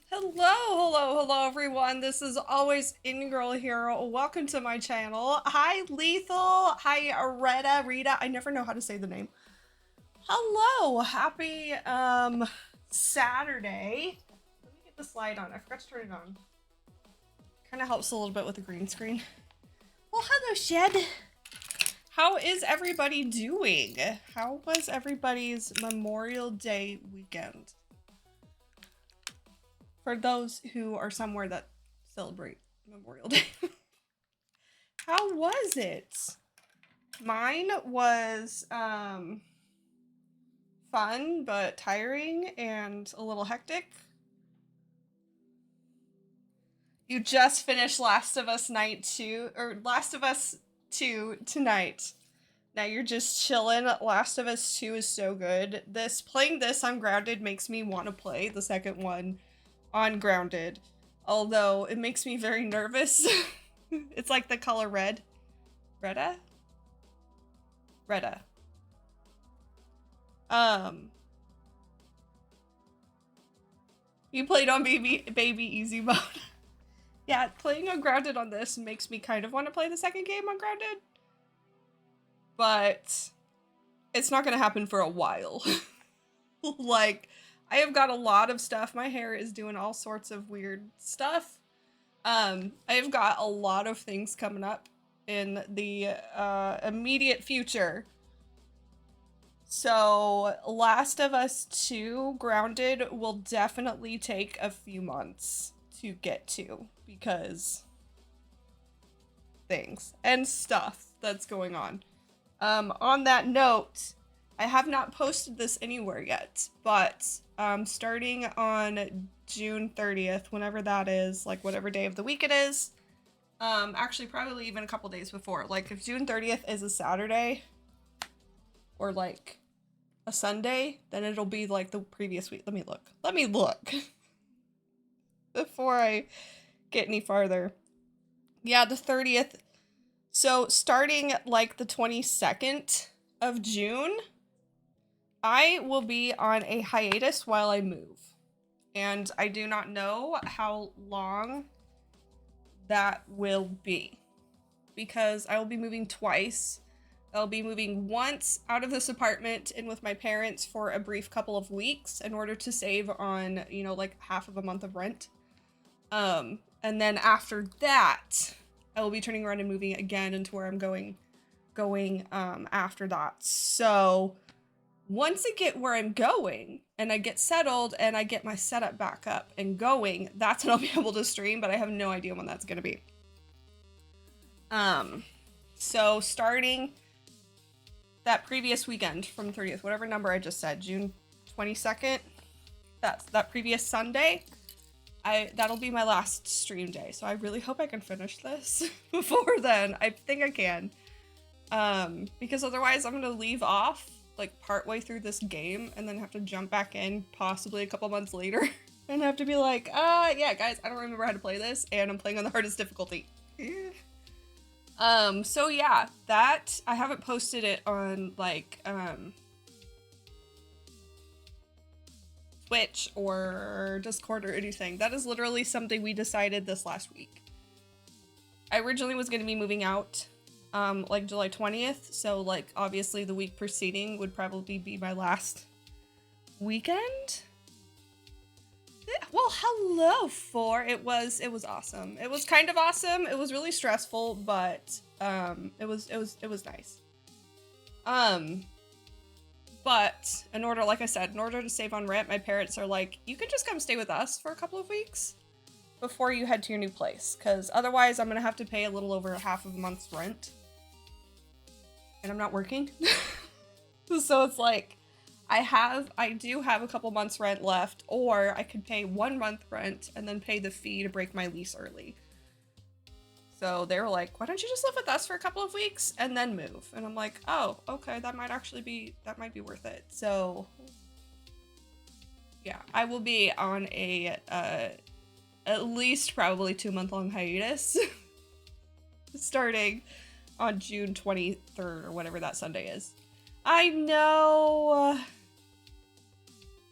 Hello, everyone. This is always Girl here. Welcome to my channel. Hi, Lethal. Hi, Rita. I never know how to say the name. Hello, happy Saturday. Let me get this light on. I forgot to turn it on. Kind of helps a little bit with the green screen. Well, hello, Shed. How is everybody doing? How was everybody's Memorial Day weekend? For those who are somewhere that celebrate Memorial Day. How was it? Mine was fun but tiring and a little hectic. You just finished Last of Us Night 2 or Last of Us 2 tonight. Now you're just chilling. Last of Us 2 is so good. Playing this on Grounded makes me want to play the second one on Grounded, although it makes me very nervous. It's like the color red. Retta? You played on baby easy mode. Yeah, playing on Grounded on this makes me kind of want to play the second game on Grounded, but it's not gonna happen for a while. Like, I have got a lot of stuff. My hair is doing all sorts of weird stuff. I've got a lot of things coming up in the immediate future. So Last of Us 2 Grounded will definitely take a few months to get to because things and stuff that's going on. On that note, I have not posted this anywhere yet, but starting on June 30th, whenever that is, like whatever day of the week it is, actually probably even a couple days before, like if June 30th is a Saturday or like a Sunday, then it'll be like the previous week. Let me look before I get any farther. Yeah, the 30th. So starting like the 22nd of June, I will be on a hiatus while I move, and I do not know how long that will be because I will be moving twice. I'll be moving once out of this apartment in with my parents for a brief couple of weeks in order to save on, you know, like half of a month of rent. And then after that, I will be turning around and moving again into where I'm going after that. So once I get where I'm going and I get settled and I get my setup back up and going, that's when I'll be able to stream, but I have no idea when that's going to be. So starting that previous weekend from 30th, whatever number I just said, June 22nd, that previous Sunday, that'll be my last stream day. So I really hope I can finish this before then. I think I can. Because otherwise I'm going to leave off like partway through this game and then have to jump back in possibly a couple months later and have to be like, yeah, guys, I don't remember how to play this, and I'm playing on the hardest difficulty. So yeah, that I haven't posted it on like Twitch or Discord or anything. That is literally something we decided this last week. I originally was going to be moving out like July 20th, so like obviously the week preceding would probably be my last weekend. Well, hello, it was awesome. It was kind of awesome. It was really stressful, but it was nice. But in order, like I said, in order to save on rent, my parents are like, you can just come stay with us for a couple of weeks before you head to your new place, because otherwise I'm gonna have to pay a little over half of a month's rent, and I'm not working. So it's like, I do have a couple months rent left, or I could pay 1 month rent and then pay the fee to break my lease early. So they were like, why don't you just live with us for a couple of weeks and then move? And I'm like, oh, okay, that might be worth it. So yeah, I will be on a at least probably 2-month-long hiatus starting on June 23rd or whatever that Sunday is. I know.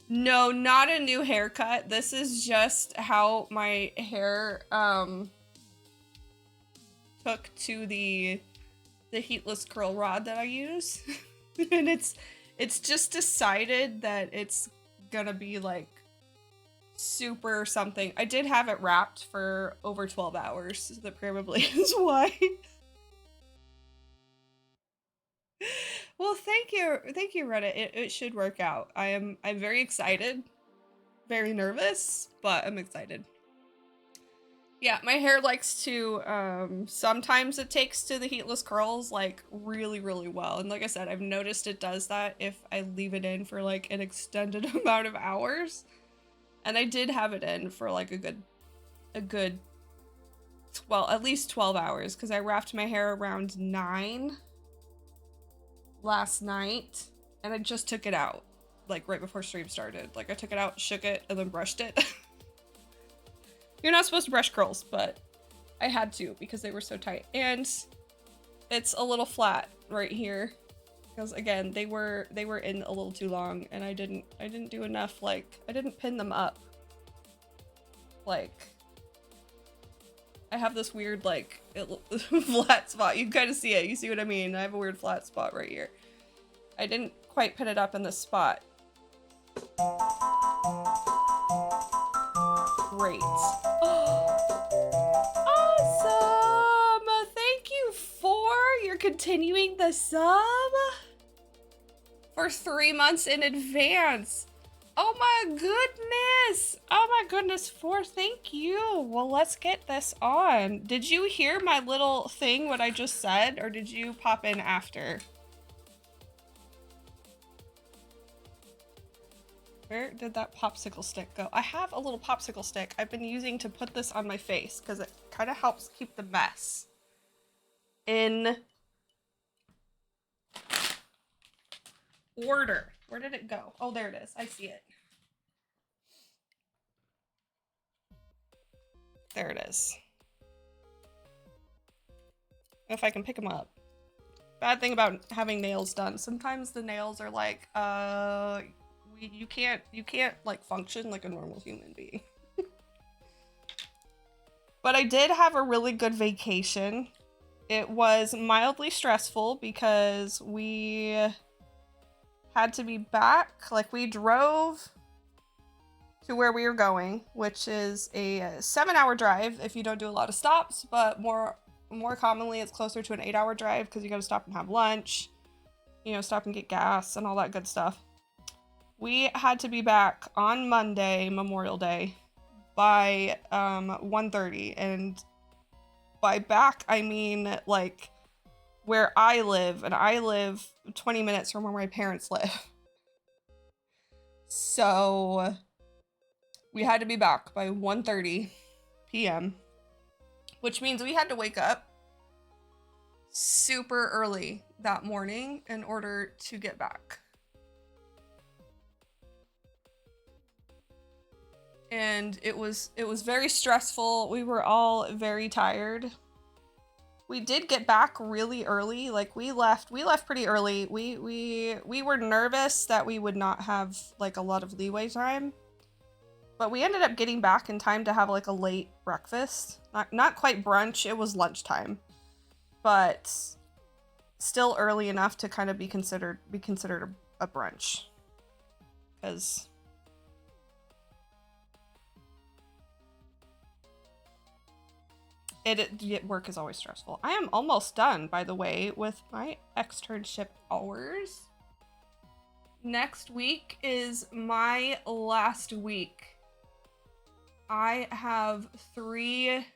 No, not a new haircut. This is just how my hair took to the heatless curl rod that I use. And it's just decided that it's gonna be like super something. I did have it wrapped for over 12 hours. So that probably is why. Well, thank you, Reddit. It should work out. I'm very excited, very nervous, but I'm excited. Yeah, my hair likes to, sometimes it takes to the heatless curls, like, really, really well. And like I said, I've noticed it does that if I leave it in for, like, an extended amount of hours. And I did have it in for, like, a good, well, at least 12 hours, because I wrapped my hair around 9 last night, and I just took it out, like, right before stream started. Like, I took it out, shook it, and then brushed it. You're not supposed to brush curls, but I had to because they were so tight. And it's a little flat right here because again, they were in a little too long, and I didn't do enough, like, I didn't pin them up. Like, I have this weird, like, flat spot. You can kind of see it. You see what I mean? I have a weird flat spot right here. I didn't quite pin it up in this spot. Great. Awesome! Thank you you're continuing the sub for 3 months in advance. Oh my goodness! Oh my goodness, thank you. Well, let's get this on. Did you hear my little thing, what I just said, or did you pop in after? Where did that popsicle stick go? I have a little popsicle stick I've been using to put this on my face because it kind of helps keep the mess in order. Where did it go? Oh, there it is. I see it. There it is. If I can pick them up. Bad thing about having nails done. Sometimes the nails are like, you can't like function like a normal human being. But I did have a really good vacation. It was mildly stressful because we had to be back. Like, we drove to where we were going, which is a 7-hour drive if you don't do a lot of stops, but more commonly it's closer to an 8-hour drive because you gotta stop and have lunch, you know, stop and get gas and all that good stuff. We had to be back on Monday, Memorial Day, by 1:30, and by back I mean like where I live, and I live 20 minutes from where my parents live. So we had to be back by 1:30 p.m., which means we had to wake up super early that morning in order to get back. and it was very stressful. We were all very tired. We did get back really early. Like we left pretty early. We were nervous that we would not have like a lot of leeway time. But we ended up getting back in time to have like a late breakfast. Not quite brunch, it was lunchtime. But still early enough to kind of be considered a brunch. Cuz work is always stressful. I am almost done, by the way, with my externship hours. Next week is my last week. I have 3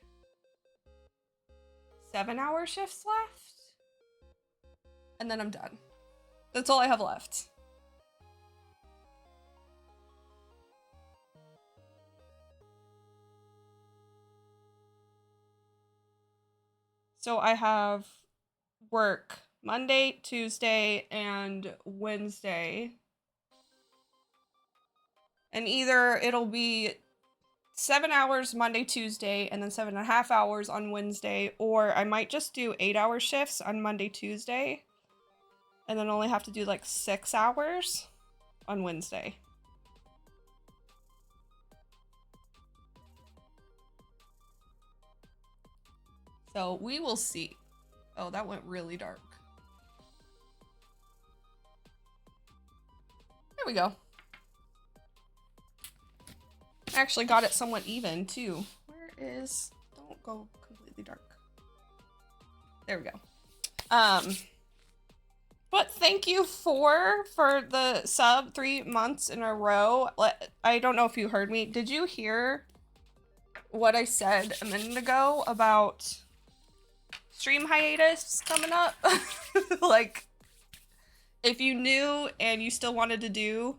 7-hour shifts left. And then I'm done. That's all I have left. So I have work Monday, Tuesday, and Wednesday. And either it'll be 7 hours Monday, Tuesday, and then 7.5 hours on Wednesday, or I might just do 8-hour shifts on Monday, Tuesday, and then only have to do like 6 hours on Wednesday. So we will see. Oh, that went really dark. There we go. I actually got it somewhat even too. Where is, don't go completely dark. There we go. But thank you for the sub 3 months in a row. I don't know if you heard me. Did you hear what I said a minute ago about stream hiatus coming up? Like, if you knew and you still wanted to do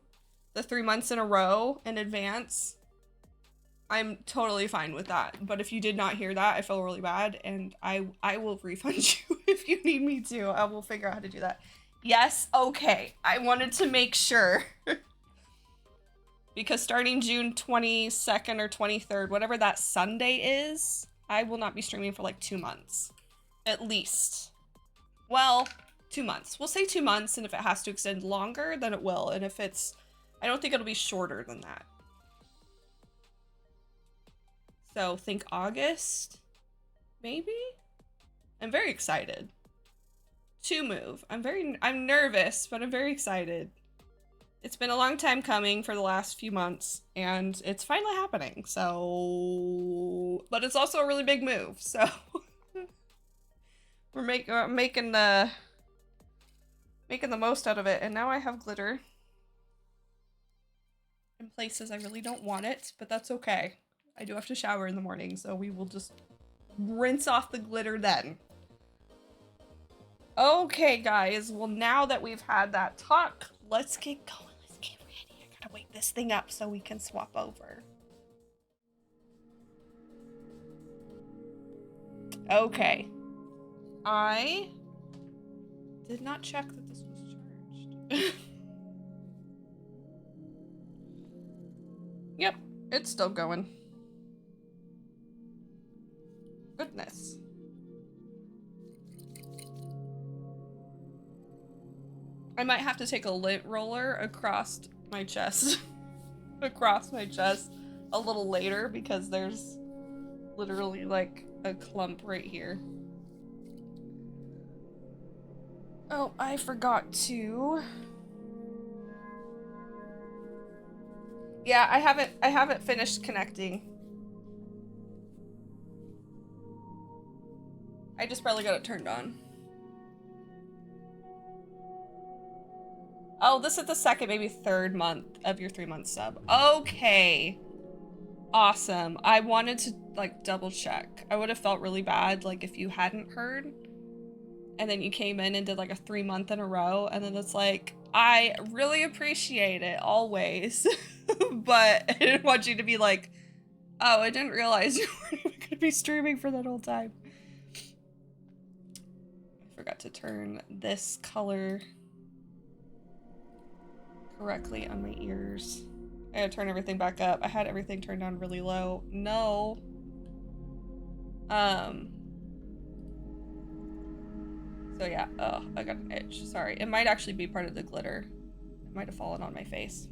the 3 months in a row in advance, I'm totally fine with that. But if you did not hear that, I feel really bad, and I will refund you if you need me to. I will figure out how to do that. Yes, okay. I wanted to make sure. Because starting June 22nd or 23rd, whatever that Sunday is, I will not be streaming for like 2 months. At least. Well, 2 months. We'll say 2 months, and if it has to extend longer, then it will. And if it's, I don't think it'll be shorter than that. So think August, maybe? I'm very excited to move. I'm nervous, but I'm very excited. It's been a long time coming for the last few months, and it's finally happening. So, but it's also a really big move. So we're making the most out of it. And now I have glitter in places I really don't want it, but that's okay. I do have to shower in the morning, so we will just rinse off the glitter then. Okay, guys. Well, now that we've had that talk, let's get going. Let's get ready. I gotta wake this thing up so we can swap over. Okay. I did not check that this was charged. Yep, it's still going. Goodness. I might have to take a lint roller across my chest. Across my chest a little later, because there's literally like a clump right here. Oh, I forgot to. Yeah, I haven't finished connecting. I just probably got it turned on. Oh, this is the second, maybe 3rd month of your 3-month sub. Okay. Awesome. I wanted to like double check. I would have felt really bad like if you hadn't heard and then you came in and did like a 3-month in a row, and then it's like, I really appreciate it always. But I didn't want you to be like, oh, I didn't realize you weren't even gonna be streaming for that whole time. I forgot to turn this color correctly on my ears. I gotta turn everything back up. I had everything turned down really low. No. So yeah, oh, I got an itch. Sorry. It might actually be part of the glitter. It might have fallen on my face.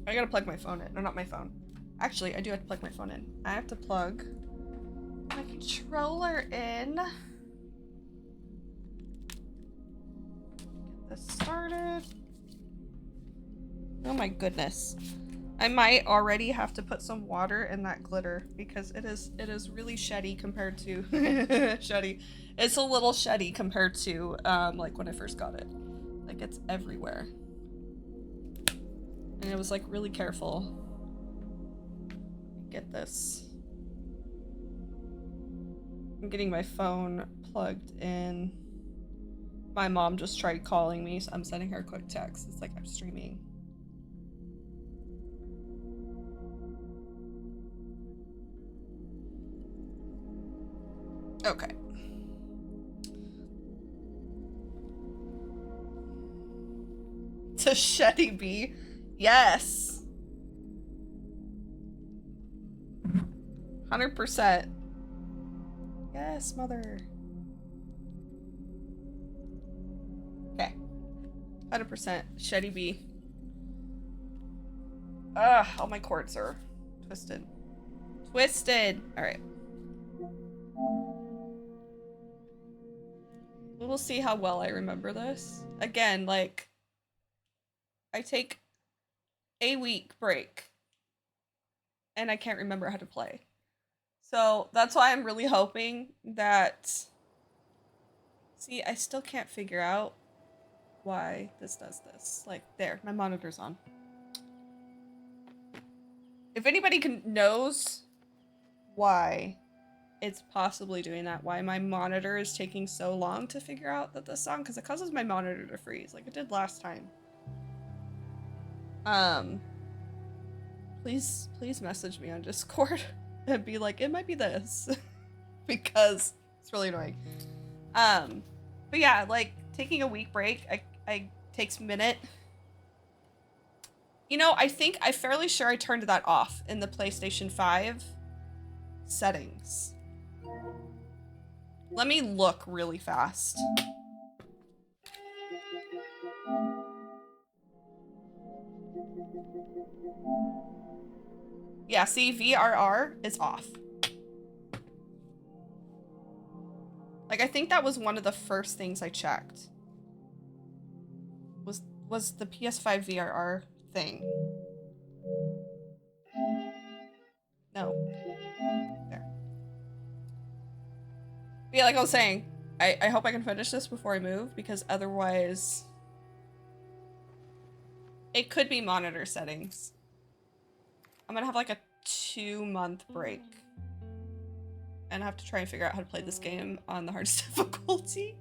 I gotta plug my phone in. Or not my phone. Actually, I do have to plug my phone in. I have to plug my controller in. Get this started. Oh my goodness. I might already have to put some water in that glitter because it is really sheddy compared to sheddy. It's a little sheddy compared to like when I first got it. Like it's everywhere. And I was like really careful. Get this. I'm getting my phone plugged in. My mom just tried calling me, so I'm sending her a quick text. It's like I'm streaming. Okay. To Shetty B. Yes. 100%. Yes, mother. Okay. 100%. Shetty B. Ugh, all my cords are twisted. Twisted! Alright. We will see how well I remember this. Again, like, I take a week break and I can't remember how to play. So that's why I'm really hoping that... See, I still can't figure out why this does this. Like, there, my monitor's on. If anybody knows why it's possibly doing that, why my monitor is taking so long to figure out that this song, because it causes my monitor to freeze, like it did last time. Please message me on Discord and be like, it might be this, because it's really annoying. But yeah, like taking a week break, I takes a minute. You know, I'm fairly sure I turned that off in the PlayStation 5 settings. Let me look really fast. Yeah, see, VRR is off. Like, I think that was one of the first things I checked. Was the PS5 VRR thing. No. There. But yeah, like I was saying, I hope I can finish this before I move, because otherwise... It could be monitor settings. I'm gonna have like a 2-month break. And I have to try and figure out how to play this game on the hardest difficulty.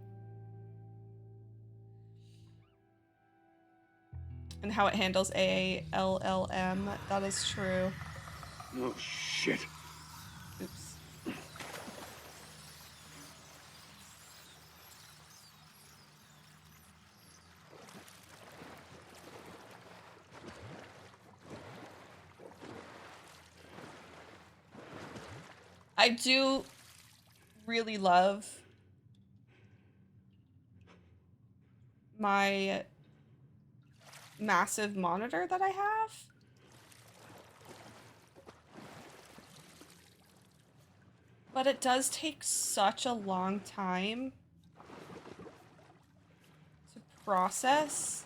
And how it handles AALLM. That is true. Oh, shit. Oops. I do really love my massive monitor that I have. But it does take such a long time to process.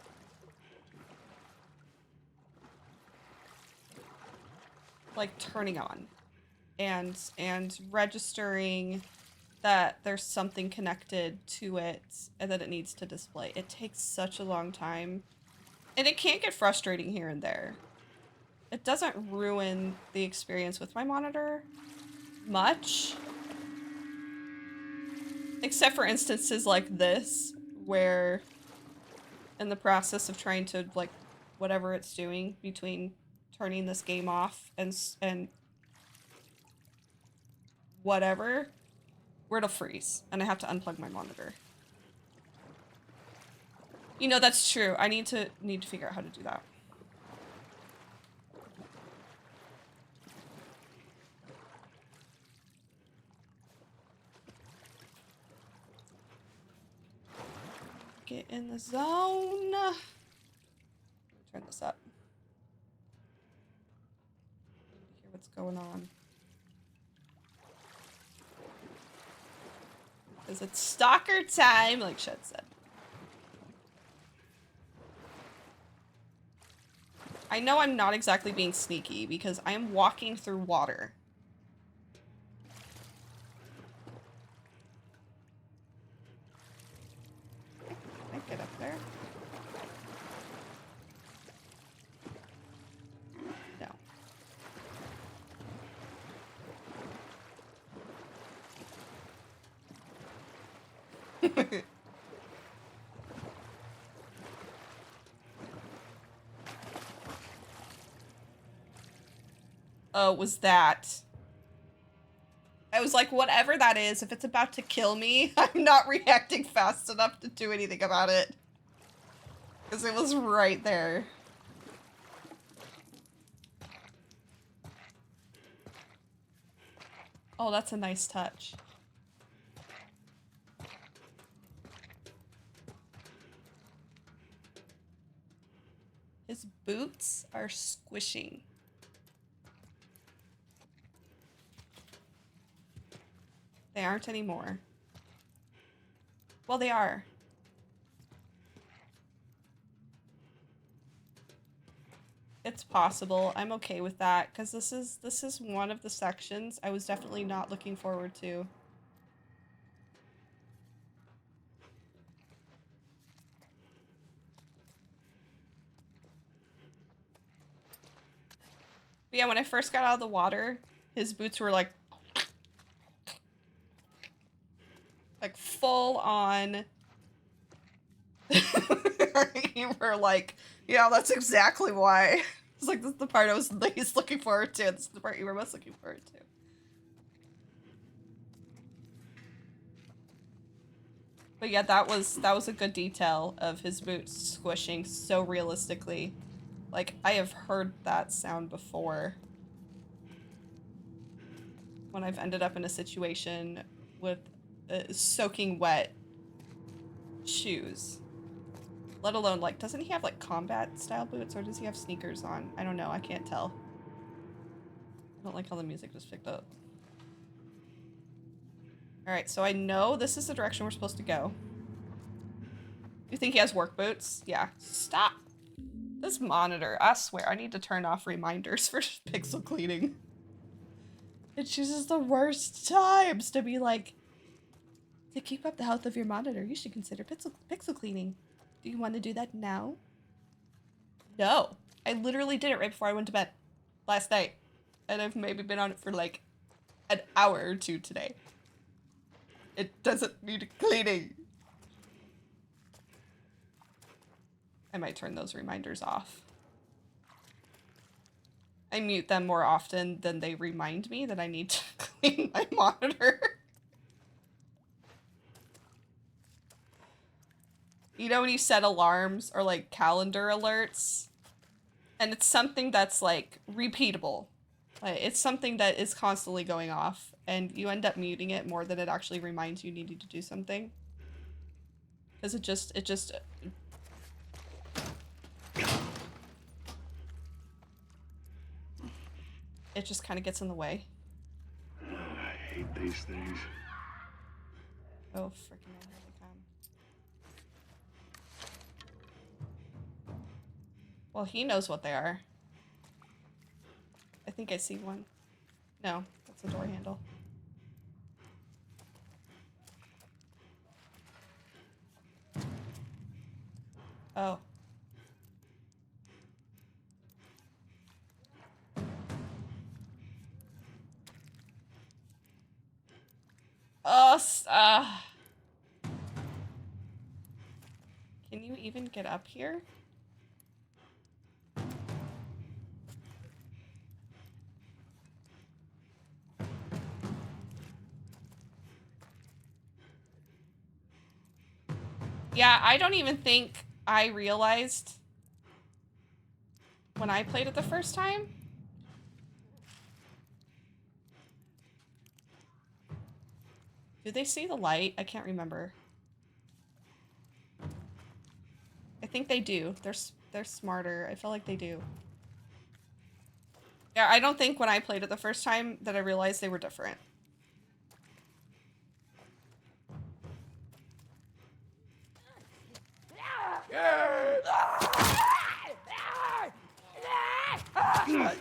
Like turning on and registering that there's something connected to it and that it needs to display. It takes such a long time. And it can get frustrating here and there. It doesn't ruin the experience with my monitor much. Except for instances like this, where in the process of trying to, like, whatever it's doing between turning this game off and whatever, where it'll freeze, and I have to unplug my monitor. You know, that's true. I need to figure out how to do that. get in the zone. Let me turn this up. Hear what's going on. Because it's stalker time, like Shed said. I know I'm not exactly being sneaky because I am walking through water. Can I get up there? No. Oh, was that? I was like, whatever that is, if it's about to kill me, I'm not reacting fast enough to do anything about it. Because it was right there. Oh, that's a nice touch. His boots are squishing. They aren't anymore. Well, they are. It's possible. I'm okay with that because this is one of the sections I was definitely not looking forward to. But yeah, when I first got out of the water, his boots were like full on. You were like, yeah, that's exactly why. It's like, this is the part I was least looking forward to. This is the part you were most looking forward to. But yeah, that was a good detail of his boots squishing so realistically. Like, I have heard that sound before. When I've ended up in a situation with soaking wet shoes. Let alone, like, doesn't he have, like, combat style boots, or does he have sneakers on? I don't know, I can't tell. I don't like how the music just picked up. Alright, so I know this is the direction we're supposed to go. You think he has work boots? Yeah. Stop! This monitor, I swear, I need to turn off reminders for pixel cleaning. It chooses the worst times to be like, to keep up the health of your monitor, you should consider pixel cleaning. Do you want to do that now? No. I literally did it right before I went to bed last night. And I've maybe been on it for like an hour or two today. It doesn't need cleaning. I might turn those reminders off. I mute them more often than they remind me that I need to clean my monitor. You know when you set alarms or like calendar alerts? And it's something that's like repeatable. Like, it's something that is constantly going off and you end up muting it more than it actually reminds you needing to do something. Because it just kind of gets in the way. I hate these things. Oh, freaking hell, here they come. Well, he knows what they are. I think I see one. No, that's a door handle. Oh. Oh, Can you even get up here? Yeah, I don't even think I realized when I played it the first time. Do they see the light? I can't remember. think they do. They're smarter. I feel like they do. Yeah, I don't think when I played it the first time that I realized they were different.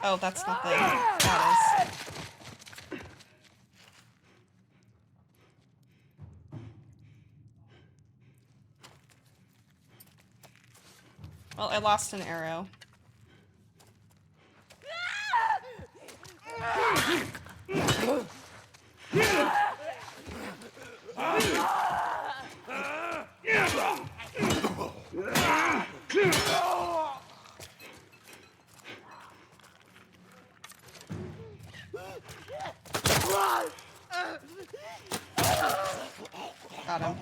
Oh, that's not the... That is. Well, I lost an arrow. Got him.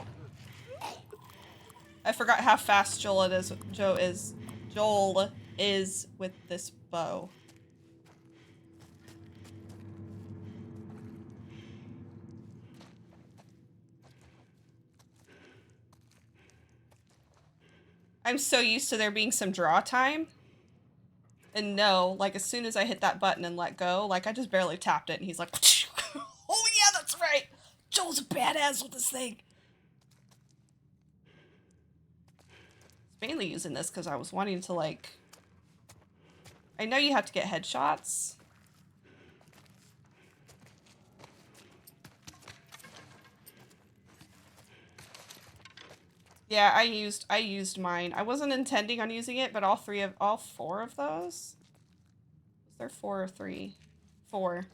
I forgot how fast Joel is with this bow. I'm so used to there being some draw time. And no, like as soon as I hit that button and let go, like I just barely tapped it and he's like, oh yeah, that's right. Joel's a badass with this thing. Mainly using this because I was wanting to like... I know you have to get headshots. Yeah, I used mine. I wasn't intending on using it, but all four of those? Was there 4 or 3? 4.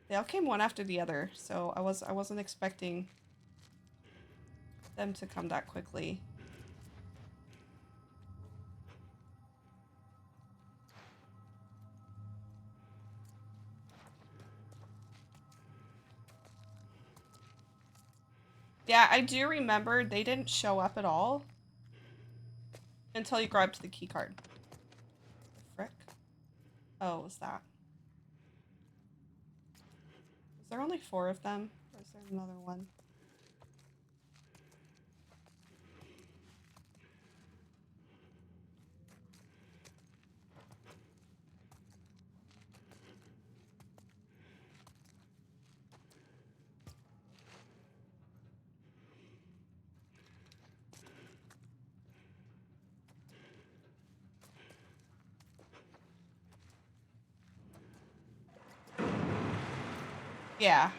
They all came one after the other, so I wasn't expecting them to come that quickly. Yeah, I do remember they didn't show up at all until you grabbed the key card. Frick. Oh, was that? Was there only 4 of them? Or is there another one? Yeah.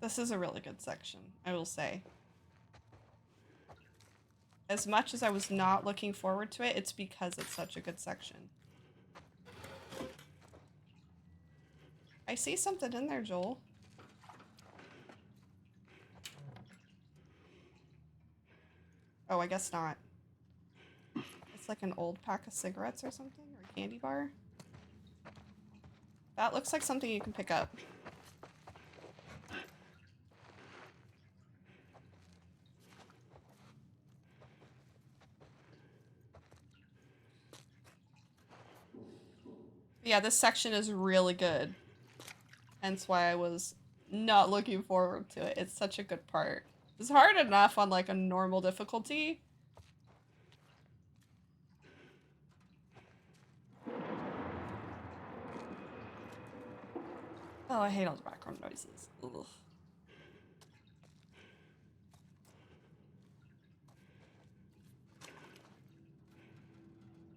This is a really good section, I will say. As much as I was not looking forward to it, it's because it's such a good section. I see something in there, Joel. Oh, I guess not. It's like an old pack of cigarettes or something, or a candy bar. That looks like something you can pick up. Yeah, this section is really good. Hence why I was not looking forward to it. It's such a good part. It's hard enough on like a normal difficulty. Oh, I hate all the background noises. Ugh.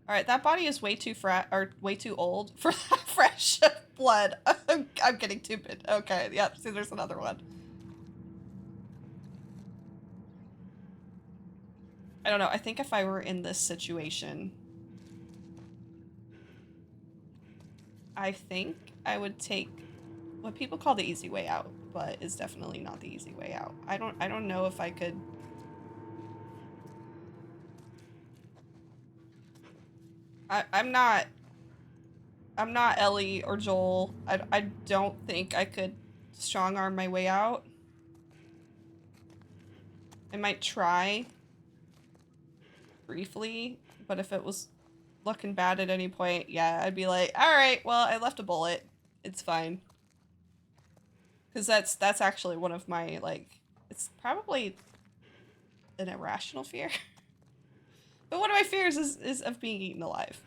All right, that body is way too way too old for that fresh blood. I'm getting stupid. Okay, yep. See, there's another one. I don't know. I think if I were in this situation, I think I would take what people call the easy way out, but is definitely not the easy way out. I don't know if I could. I'm not I'm not Ellie or Joel. I don't think I could strong arm my way out. I might try briefly, but if it was looking bad at any point, yeah, I'd be like, all right, well, I left a bullet. It's fine. Because that's actually one of my, like, it's probably an irrational fear. But one of my fears is of being eaten alive.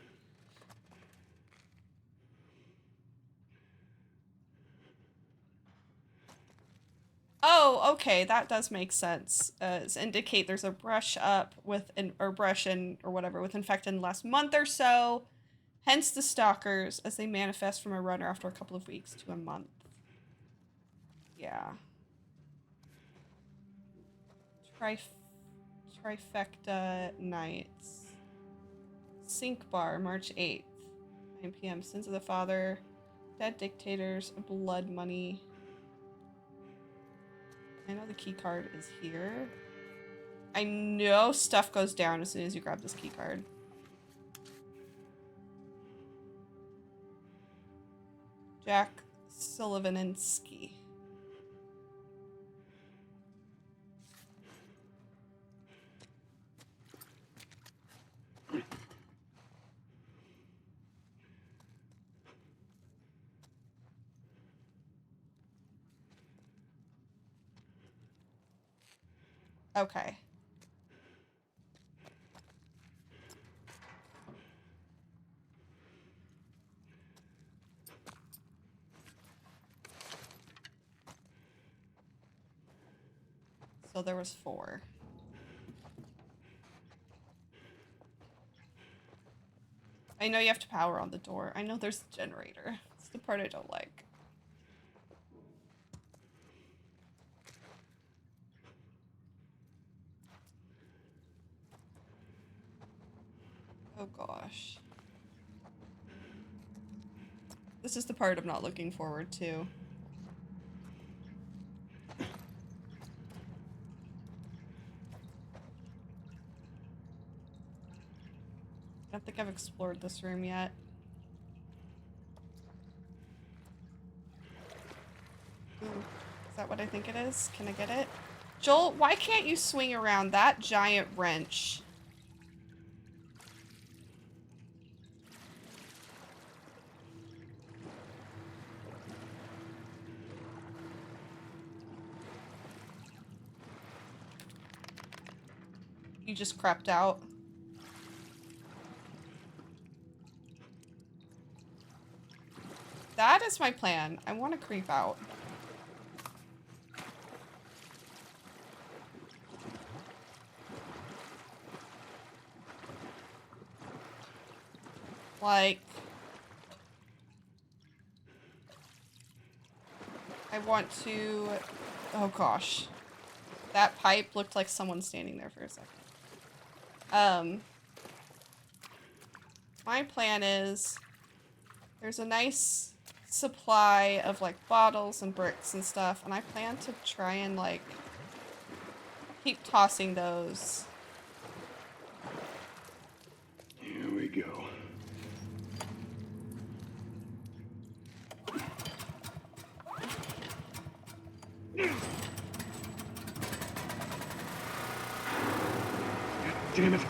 Oh, okay, that does make sense. Indicate there's a brush up with or brush in or whatever with infected in the last month or so. Hence the stalkers as they manifest from a runner after a couple of weeks to a month. Yeah. Trifecta nights. Sink bar, March 8th, 9 p.m. Sins of the Father, dead dictators, blood money. I know the key card is here. I know stuff goes down as soon as you grab this key card. Jack Sullivaninski. Okay. So there was 4. I know you have to power on the door. I know there's a generator. It's the part I don't like. Oh gosh. This is the part I'm not looking forward to. I don't think I've explored this room yet. Ooh, is that what I think it is? Can I get it? Joel, why can't you swing around that giant wrench? You just crept out. That is my plan. I want to creep out. Like, I want to, oh gosh. That pipe looked like someone standing there for a second. My plan is, there's a nice supply of like bottles and bricks and stuff, and I plan to try and like keep tossing those. Here we go. Damn it.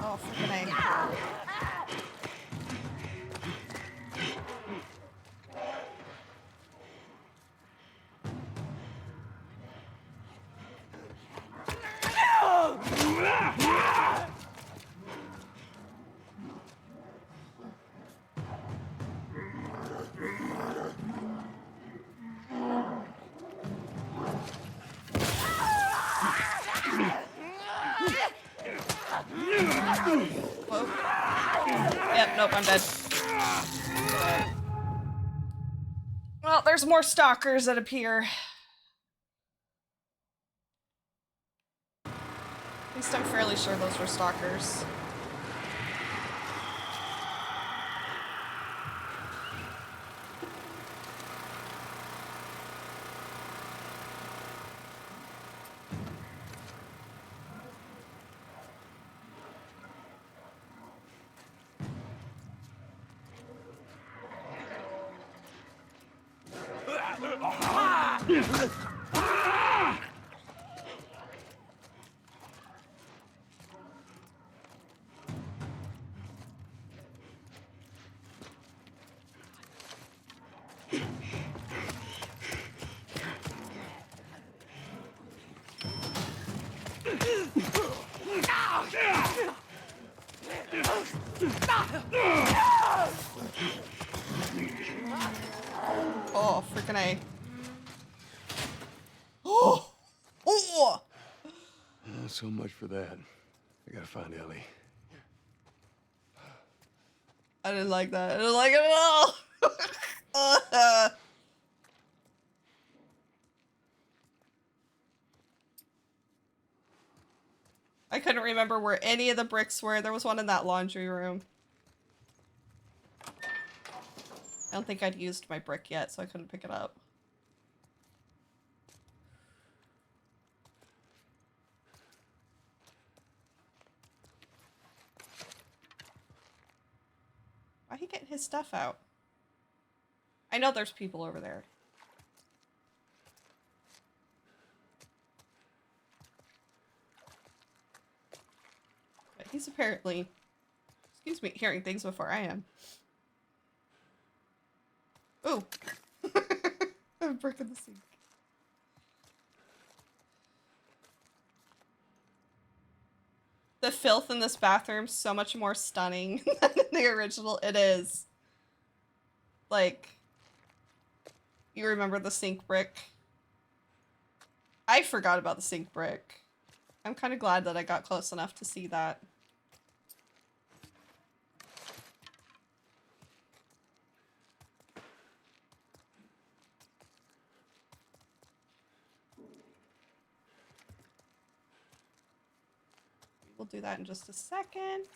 Oh, freaking A. Whoa. Yep, nope, I'm dead. Well, there's more stalkers that appear. At least I'm fairly sure those were stalkers. Oh, freaking A. Oh! Oh! So much for that. I gotta find Ellie. I didn't like that. I didn't like it at all. I couldn't remember where any of the bricks were. There was one in that laundry room. I don't think I'd used my brick yet, so I couldn't pick it up. Why he getting his stuff out? I know there's people over there. But he's apparently, excuse me, hearing things before I am. Ooh. I'm breaking the sink. The filth in this bathroom is so much more stunning than in the original. It is. Like, you remember the sink brick? I forgot about the sink brick. I'm kind of glad that I got close enough to see that. We'll do that in just a second.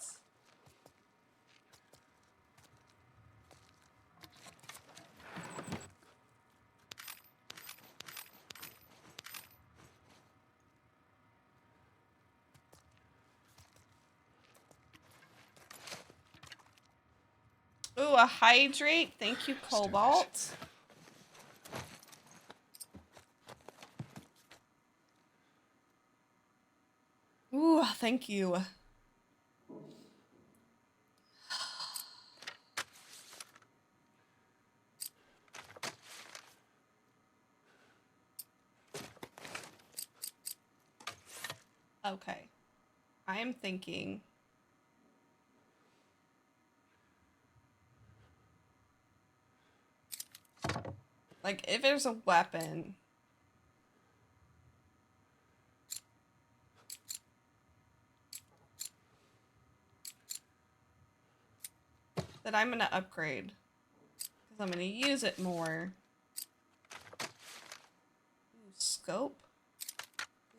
Ooh, a hydrate. Thank you, Cobalt. Ooh, thank you. Okay. I am thinking. Like, if there's a weapon. That I'm gonna upgrade. Because I'm gonna use it more. Ooh, scope?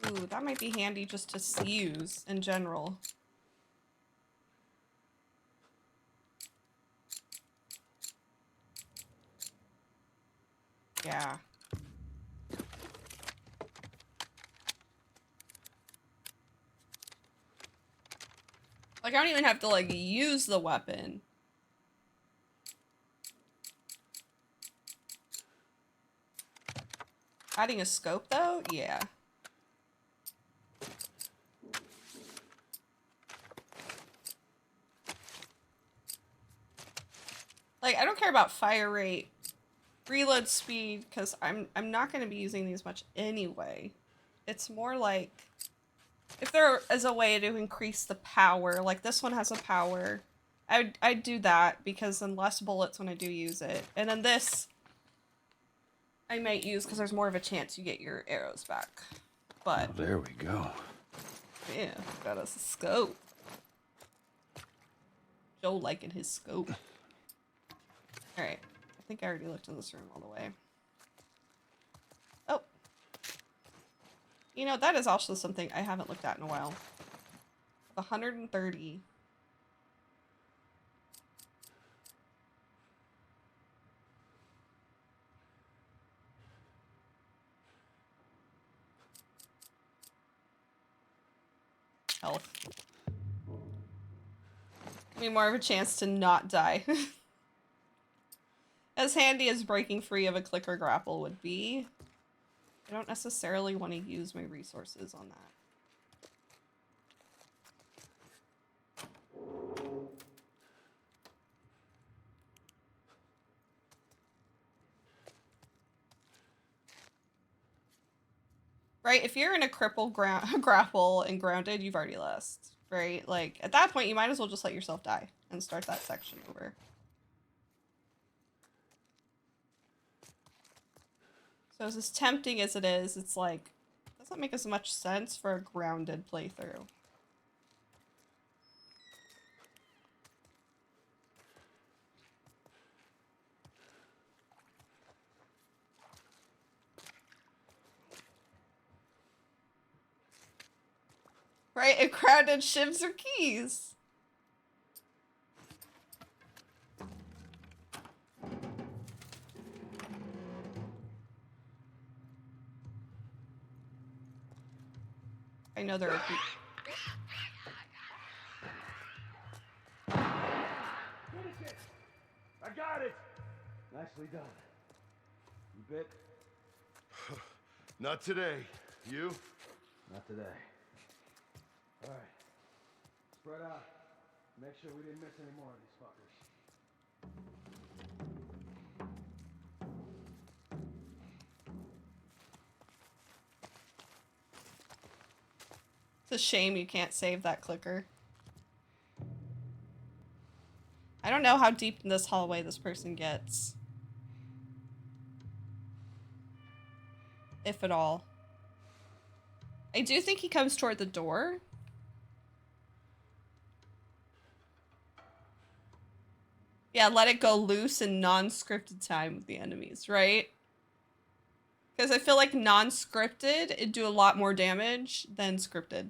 Ooh, that might be handy just to use in general. Yeah. Like, I don't even have to, like, use the weapon. Adding a scope, though? Yeah. Like, I don't care about fire rate, reload speed, because I'm not going to be using these much anyway. It's more like, if there is a way to increase the power, like this one has a power, I'd do that, because then less bullets when I do use it. And then this, I might use, because there's more of a chance you get your arrows back. But, Oh, there we go. yeah, got us a scope. Joe liking his scope. Alright, I think I already looked in this room all the way. You know, that is also something I haven't looked at in a while. 130. Health. Give me more of a chance to not die. As handy as breaking free of a clicker grapple would be, I don't necessarily want to use my resources on that. Right? If you're in a cripple grapple and grounded, you've already lost. Right? Like, at that point, you might as well just let yourself die and start that section over. So as tempting as it is, it's like, it doesn't make as much sense for a grounded playthrough. Right? And grounded shivs or keys. I know there are people. I got it! Nicely done. You bit? Not today. You? Not today. Alright. Spread out. Make sure we didn't miss any more of these fuckers. It's a shame you can't save that clicker. I don't know how deep in this hallway this person gets. If at all. I do think he comes toward the door. Yeah, let it go loose in non-scripted time with the enemies, right? Because I feel like non-scripted, it'd do a lot more damage than scripted.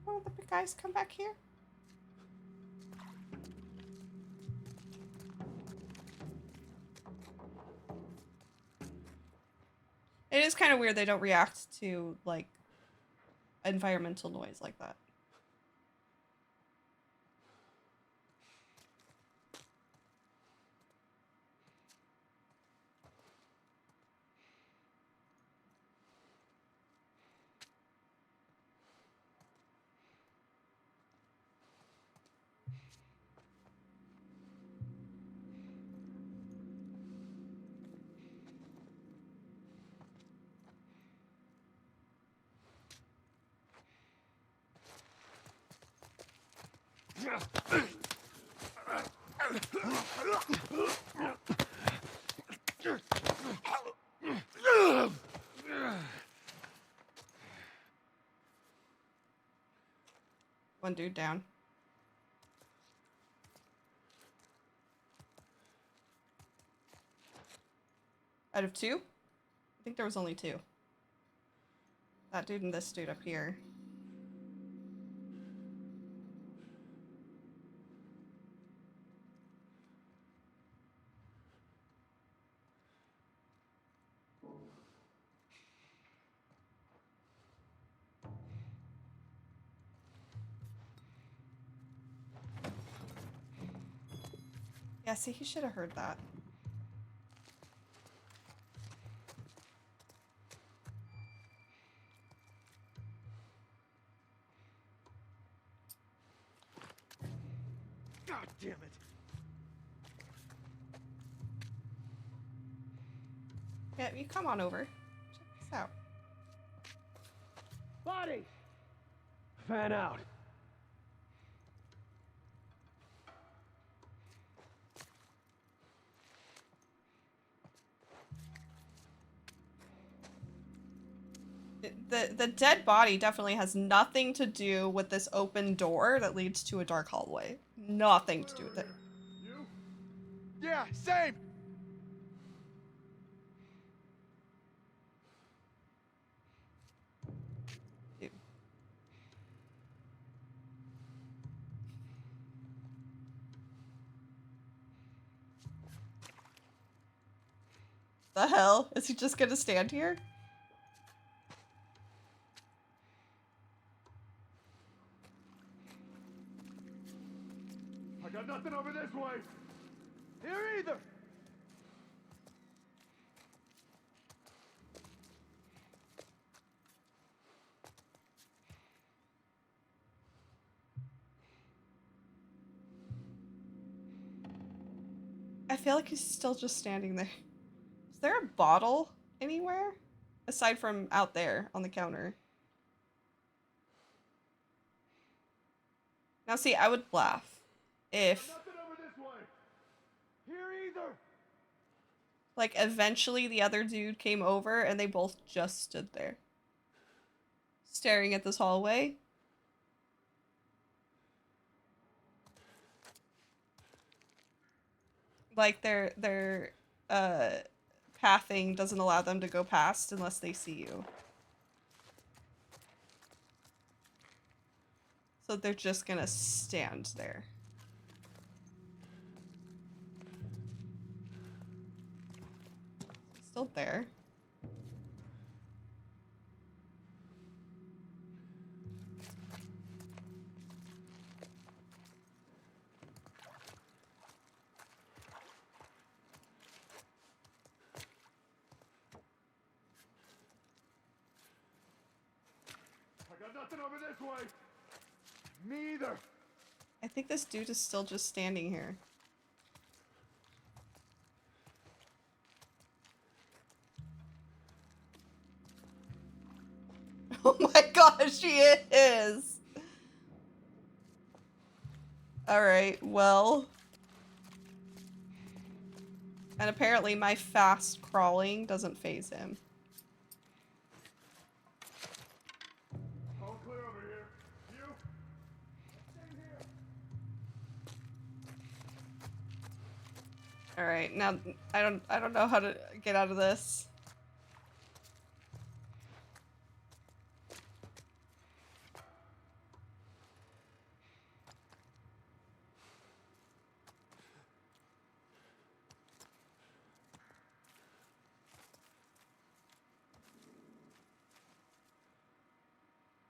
Why don't the big guys come back here? It is kind of weird they don't react to, like, environmental noise like that. One dude down. Out of two? I think there was only two. That dude and this dude up here. Yeah, see, he should have heard that. God damn it. Yeah, you come on over. Check this out. Body! fan out. The dead body definitely has nothing to do with this open door that leads to a dark hallway. Nothing to do with it. You? Yeah, same. Dude. The hell? Is he just gonna stand here? I got nothing over this way. Here either. I feel like he's still just standing there. Is there a bottle anywhere? Aside from out there on the counter. Now see, I would laugh if Nothing over this way. Here either. like eventually the other dude came over and they both just stood there. Staring at this hallway. Like their pathing doesn't allow them to go past unless they see you. So they're just gonna stand there. Still there. I got nothing over this way. Me either. I think this dude is still just standing here. Oh my gosh, he is! Alright, well. And apparently my fast crawling doesn't faze him. All clear over here. You? Same here. Alright, now I don't know how to get out of this.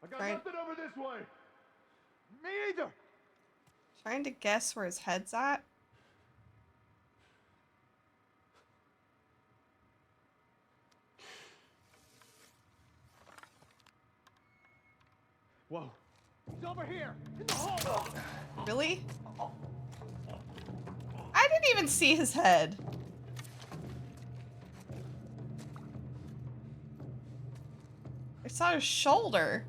I got Right. nothing over this way. Me either. Trying to guess where his head's at. Whoa. He's over here. In the hall. Really? I didn't even see his head. I saw his shoulder.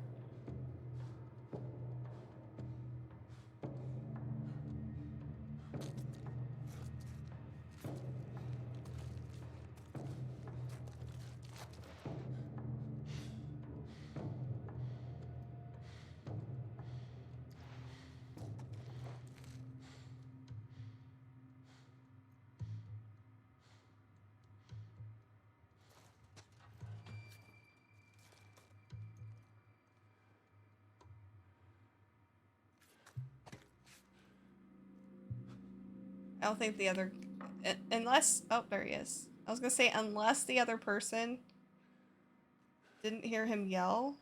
I don't think the other... Unless... Oh, there he is. I was gonna say, unless the other person didn't hear him yell.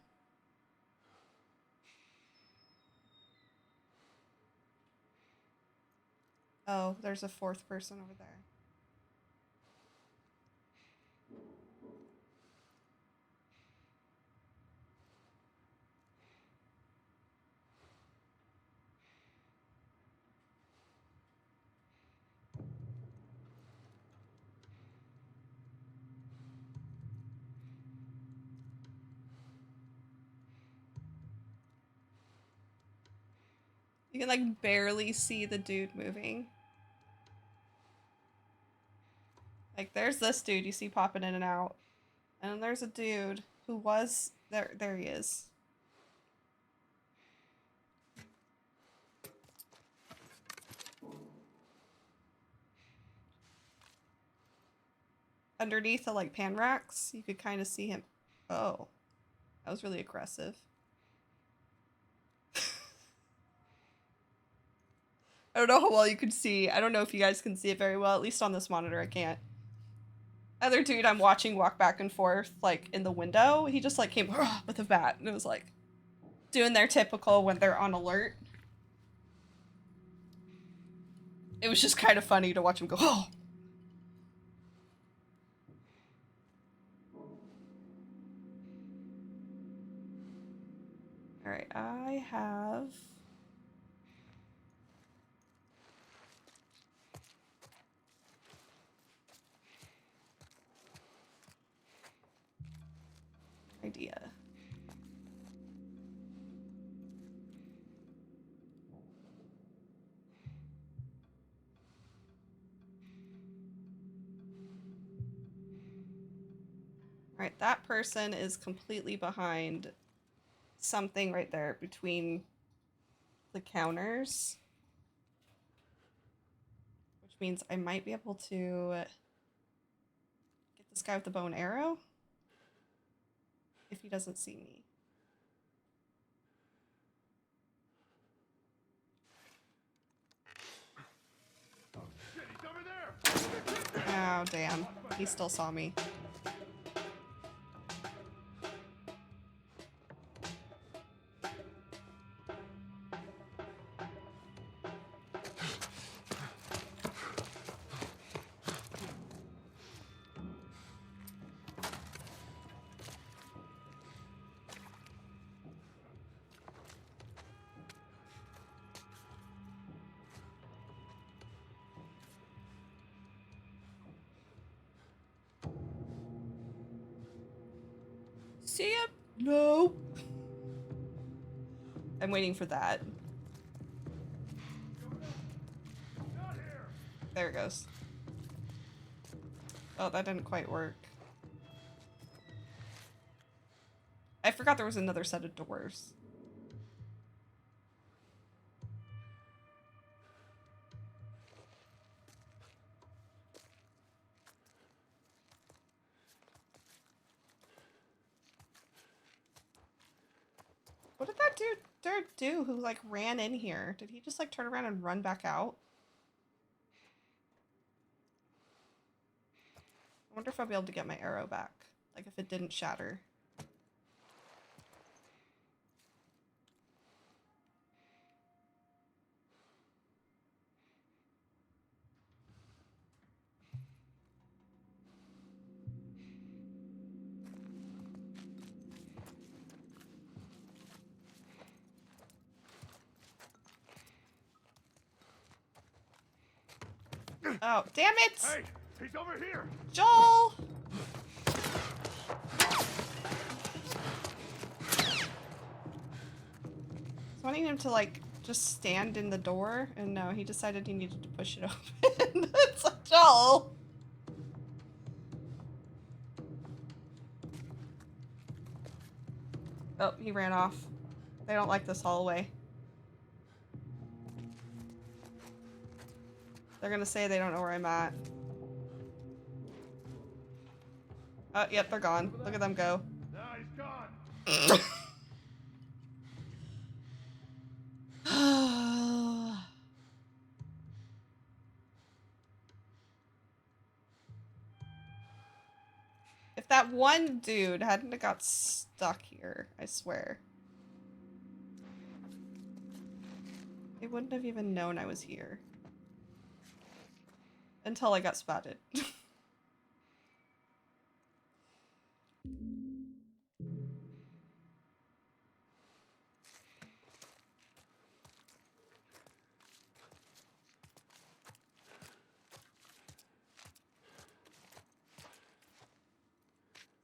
Oh, there's a fourth person over there. You can like barely see the dude moving. Like there's this dude you see popping in and out. And then there's a dude who was there he is. Underneath the like pan racks, you could kind of see him. Oh, that was really aggressive. I don't know how well you can see. I don't know if you guys can see it very well. At least on this monitor, I can't. Other dude I'm watching walk back and forth like in the window. He just like came with a bat and it was like doing their typical when they're on alert. It was just kind of funny to watch him go, oh. All right, I have idea. All right, that person is completely behind something right there between the counters. Which means I might be able to get this guy with the bow and arrow if he doesn't see me. Oh, shit, he's over there. Oh, damn. He still saw me. See him? No. I'm waiting for that. There it goes. Oh, that didn't quite work. I forgot there was another set of doors. What did that dude do who like ran in here? Did he just like turn around and run back out? I wonder if I'll be able to get my arrow back. Like if it didn't shatter. Oh, damn it! Hey, he's over here. Joel! I was wanting him to like just stand in the door, and no, he decided he needed to push it open. It's like, Joel! Oh, he ran off. They don't like this hallway. They're gonna say they don't know where I'm at. Oh, yep, they're gone. Look at them go. Nah, he's gone. If that one dude hadn't have got stuck here, I swear. They wouldn't have even known I was here. Until I got spotted.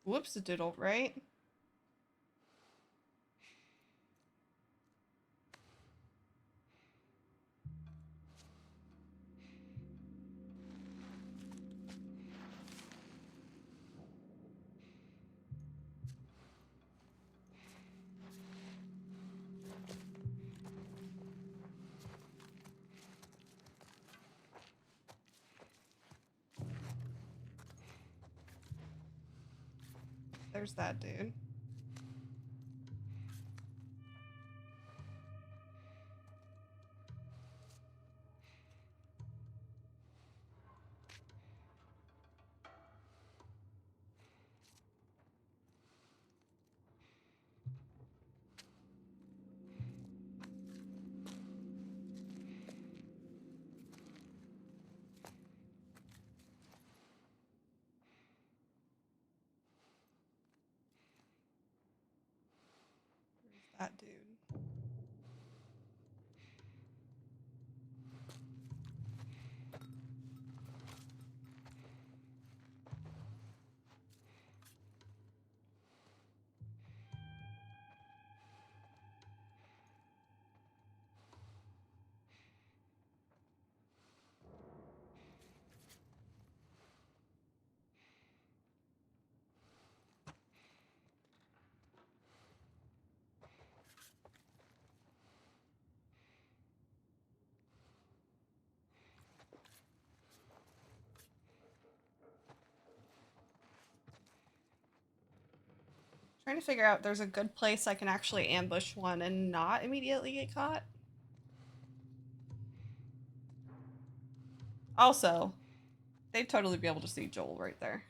Whoops, a doodle, right? There's that dude. That dude. Trying to figure out there's a good place I can actually ambush one and not immediately get caught. Also, they'd totally be able to see Joel right there.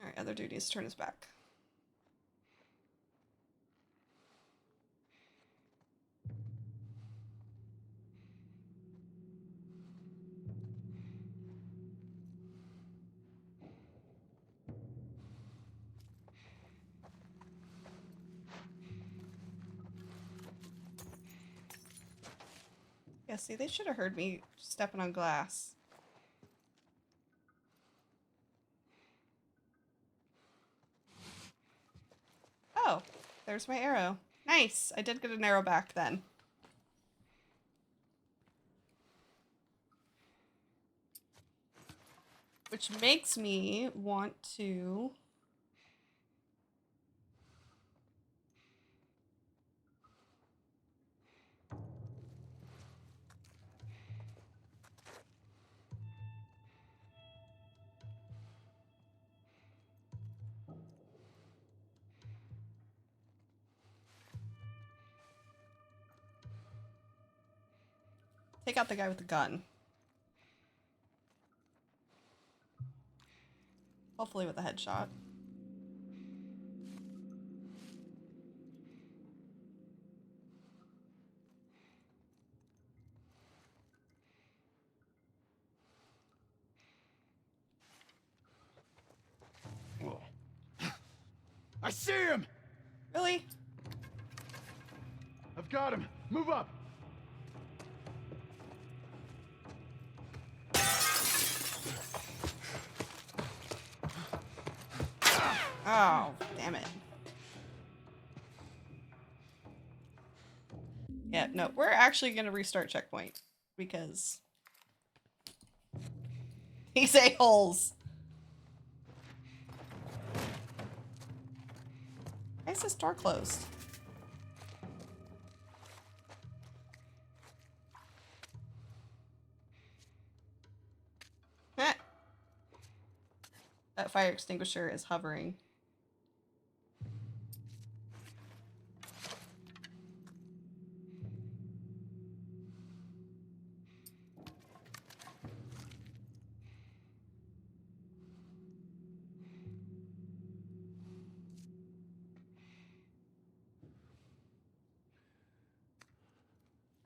Alright, other dude needs to turn his back. Yeah, see, they should have heard me stepping on glass. Oh, there's my arrow. Nice! I did get an arrow back then. Which makes me want to... take out the guy with the gun. Hopefully with a headshot. I see him! Really? I've got him. Move up. Oh, damn it. Yeah, no, we're actually gonna restart checkpoint because these a-holes. Why is this door closed? Heh. That fire extinguisher is hovering.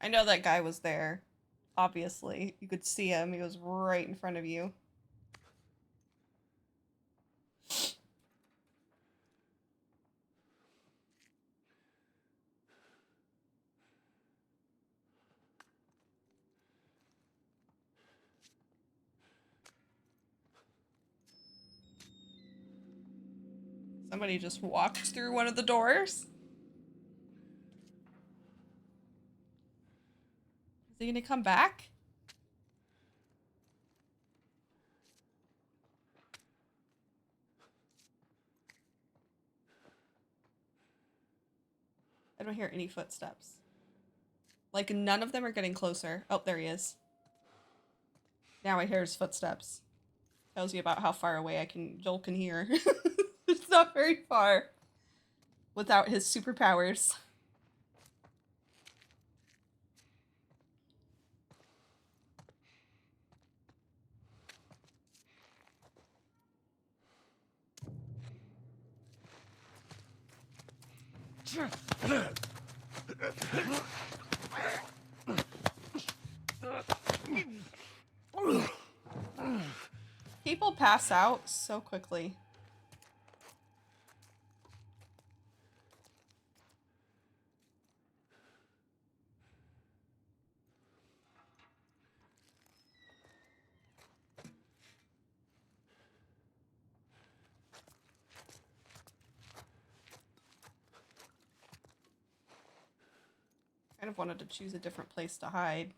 I know that guy was there. Obviously, you could see him. He was right in front of you. Somebody just walked through one of the doors. Is he gonna come back? don't hear any footsteps. Like, none of them are getting closer. Oh, there he is. Now I hear his footsteps. Tells you about how far away Joel can hear. It's not very far. Without his superpowers. People pass out so quickly. Kind of wanted to choose a different place to hide.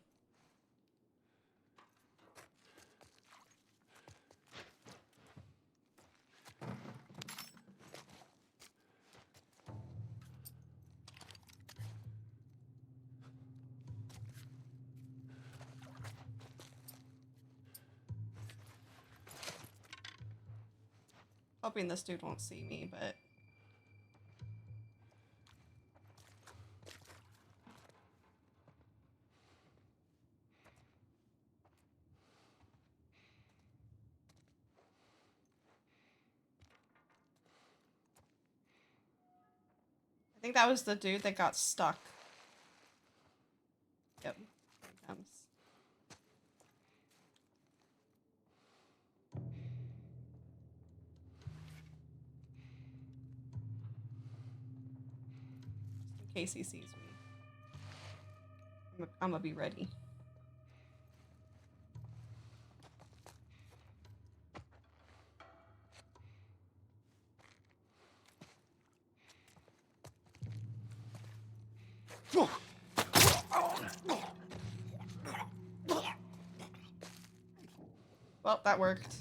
Hoping this dude won't see me, but... I think that was the dude that got stuck. Yep. Here he comes. Just in case he sees me. I'm gonna be ready. Well, that worked.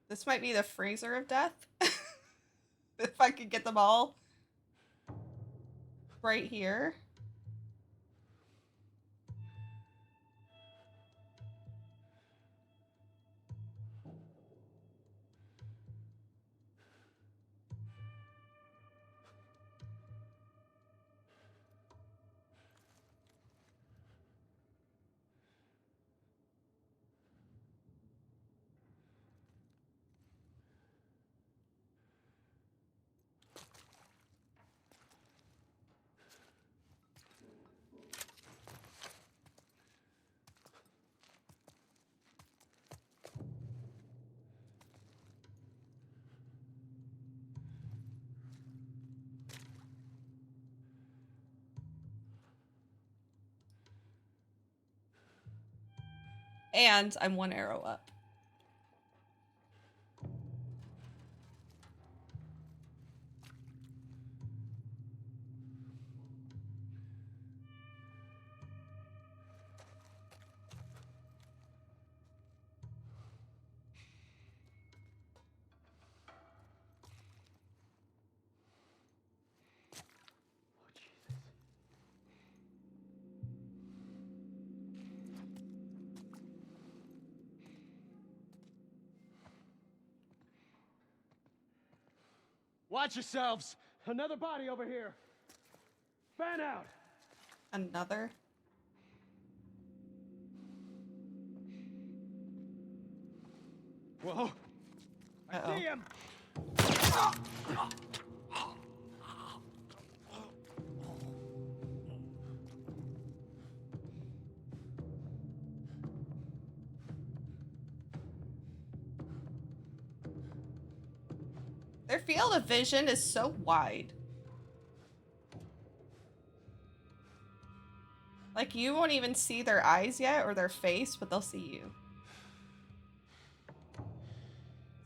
This might be the freezer of death. If I could get them all right here. And I'm one arrow up. Watch yourselves! Another body over here! Fan out! Another? Whoa! I see him! Their field of vision is so wide. Like, you won't even see their eyes yet or their face, but they'll see you.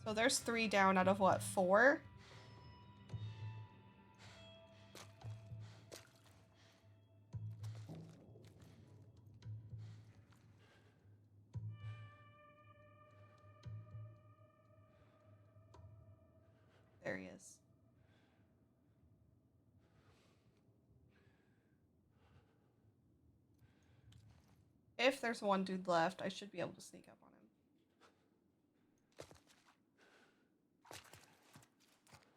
So there's 3 down out of what, 4? he is. If there's one dude left, I should be able to sneak up on him.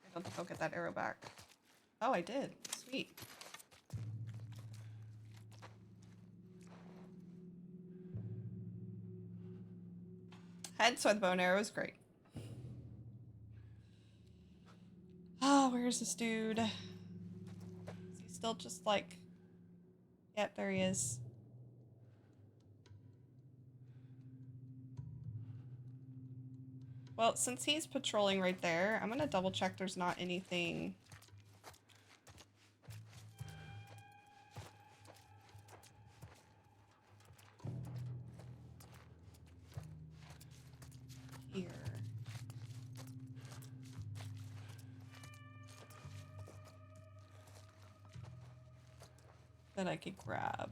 I don't think I'll get that arrow back. Oh, I did. Sweet. Hence why the bow and arrow is great. Oh, where's this dude? Is he still just like... Yep, there he is. Well, since he's patrolling right there, I'm gonna double check there's not anything... here. That I could grab.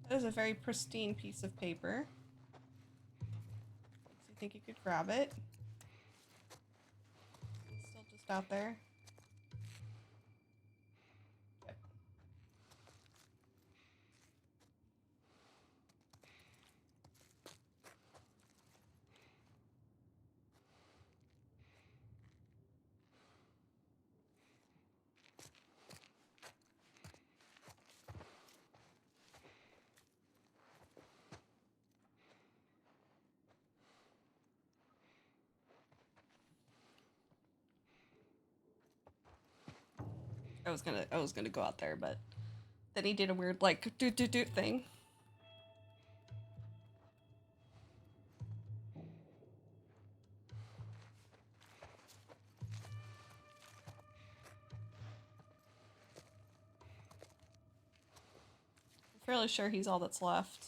That is a very pristine piece of paper. So you think you could grab it? It's still just out there. Okay. I was gonna go out there, but then he did a weird like doot doot doot thing. I'm fairly sure he's all that's left.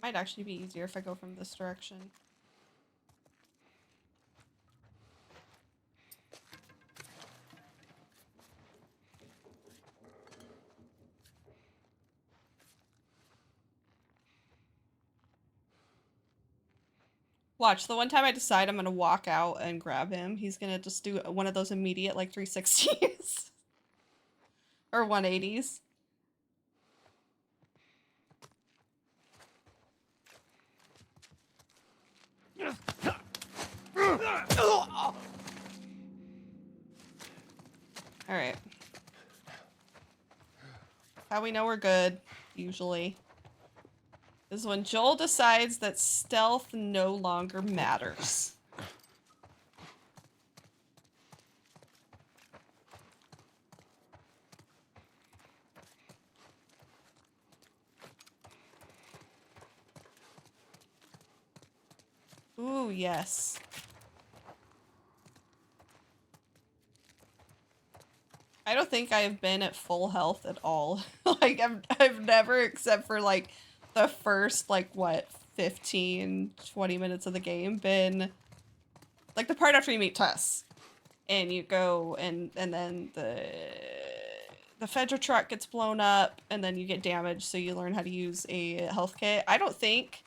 Might actually be easier if I go from this direction. Watch, the one time I decide I'm gonna walk out and grab him, he's gonna just do one of those immediate like 360s. Or 180s. Alright. How we know we're good, usually, is when Joel decides that stealth no longer matters. Ooh, yes. I don't think I have been at full health at all. Like, I've never, except for, like, the first, like, what, 15, 20 minutes of the game, been, like, the part after you meet Tess. And you go, and then the Fedra truck gets blown up, and then you get damaged, so you learn how to use a health kit. I don't think...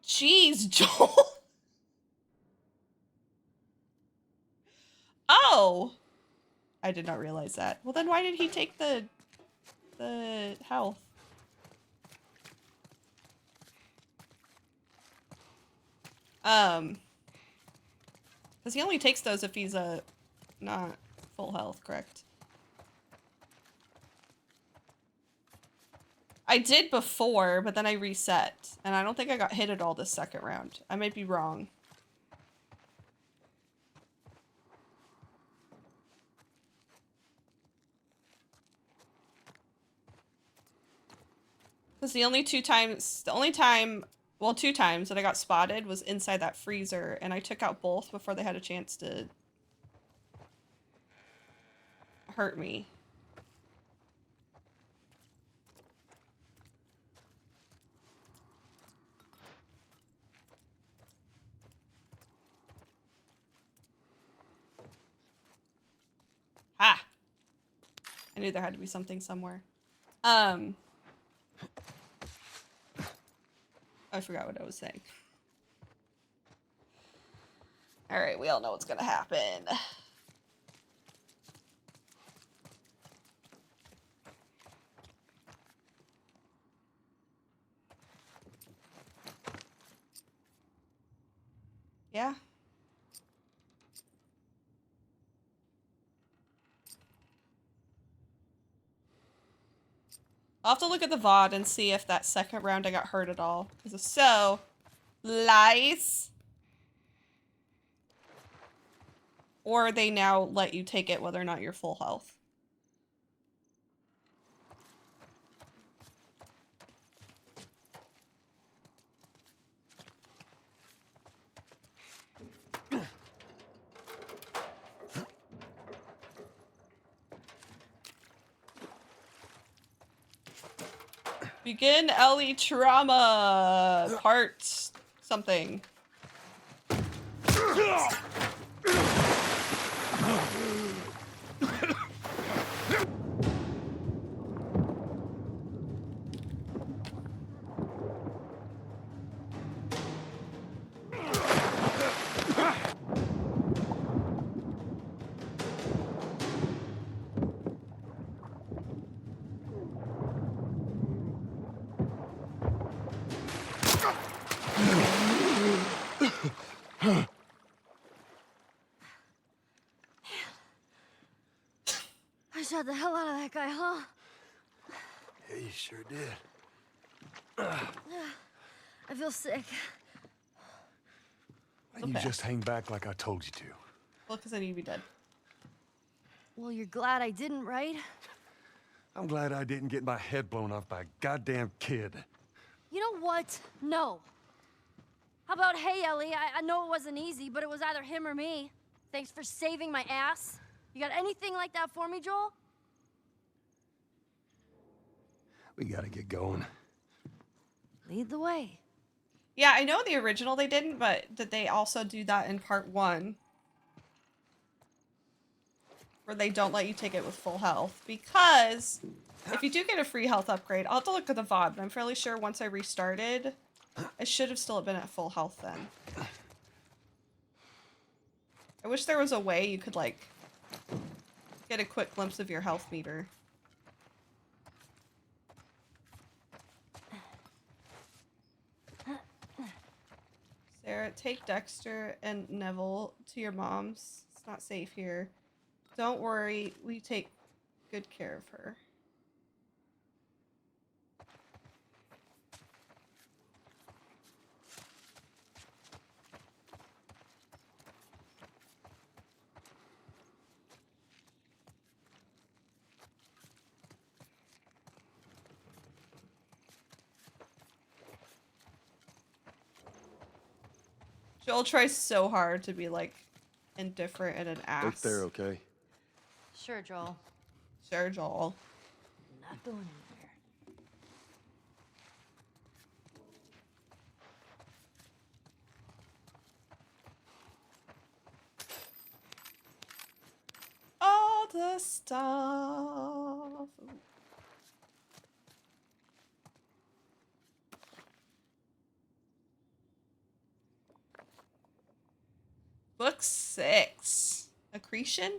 Jeez, Joel! Oh! I did not realize that. Well, then why did he take the health? Because he only takes those if he's not full health, correct? I did before, but then I reset, and I don't think I got hit at all this second round. I might be wrong. Because the only two times that I got spotted was inside that freezer, and I took out both before they had a chance to hurt me. Ha! I knew there had to be something somewhere. I forgot what I was saying. All right, we all know what's gonna happen. Yeah. I'll have to look at the VOD and see if that second round I got hurt at all. Because if so, lies. Or they now let you take it whether or not you're full health. Begin Ellie trauma part something. I shot the hell out of that guy, huh? Yeah, you sure did. I feel sick. Why don't you just hang back like I told you to? Well, because I need to be dead. Well, you're glad I didn't, right? I'm glad I didn't get my head blown off by a goddamn kid. You know what? No. How about, hey, Ellie, I know it wasn't easy, but it was either him or me. Thanks for saving my ass. You got anything like that for me, Joel? We gotta get going. Lead the way. Yeah, I know the original they didn't, but did they also do that in part 1? Where they don't let you take it with full health. Because if you do get a free health upgrade, I'll have to look at the VOD, but I'm fairly sure once I restarted, I should have still been at full health then. I wish there was a way you could, like, get a quick glimpse of your health meter. Sarah, take Dexter and Neville to your mom's. It's not safe here. Don't worry, we take good care of her. Joel tries so hard to be, like, indifferent and an ass. Look there, okay? Sure, Joel. Sure, Joel. Not going anywhere. All the stuff. Book 6. Accretion?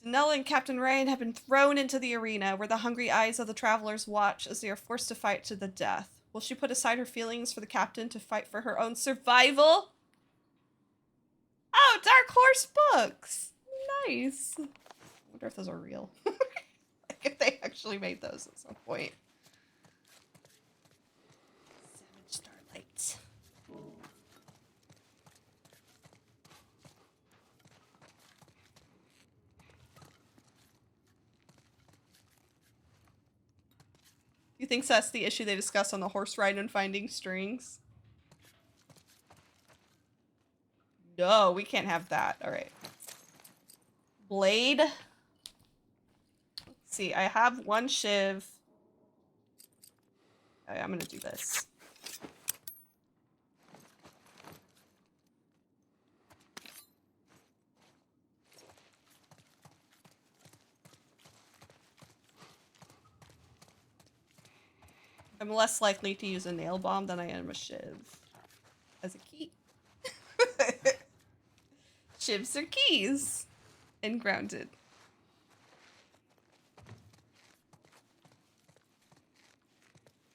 Danella and Captain Ryan have been thrown into the arena where the hungry eyes of the travelers watch as they are forced to fight to the death. Will she put aside her feelings for the captain to fight for her own survival? Oh, Dark Horse Books! Nice. I wonder if those are real. Like if they actually made those at some point. Savage Starlight. You He thinks that's the issue they discussed on the horse ride and finding strings. No, we can't have that. All right. Blade. Let's see, I have one shiv. Okay, I'm gonna do this. I'm less likely to use a nail bomb than I am a shiv. As a key. Shivs are keys. And grounded.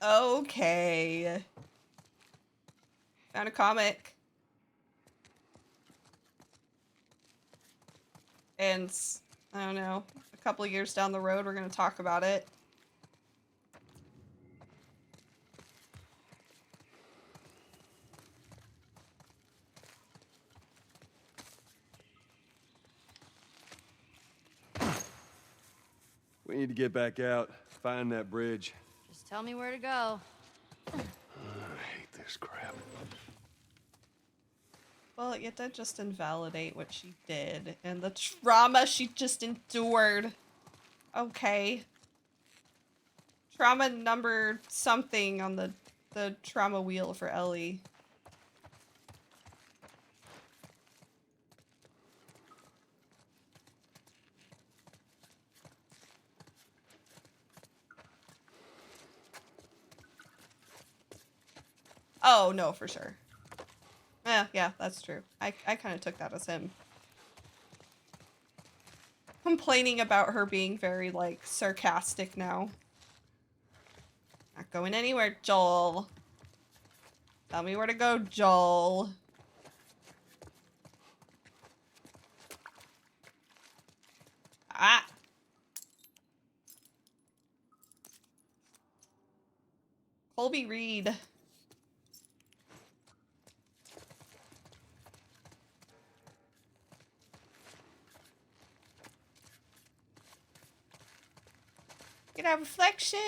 Okay. Found a comic. And I don't know, a couple of years down the road, we're going to talk about it. We need to get back out, find that bridge. Just tell me where to go. I hate this crap. Well, it did just invalidate what she did and the trauma she just endured. Okay. Trauma number something on the trauma wheel for Ellie. Oh, no, for sure. Yeah, that's true. I kind of took that as him complaining about her being very, like, sarcastic now. Not going anywhere, Joel. Tell me where to go, Joel. Ah! Colby Reed. Get a reflection.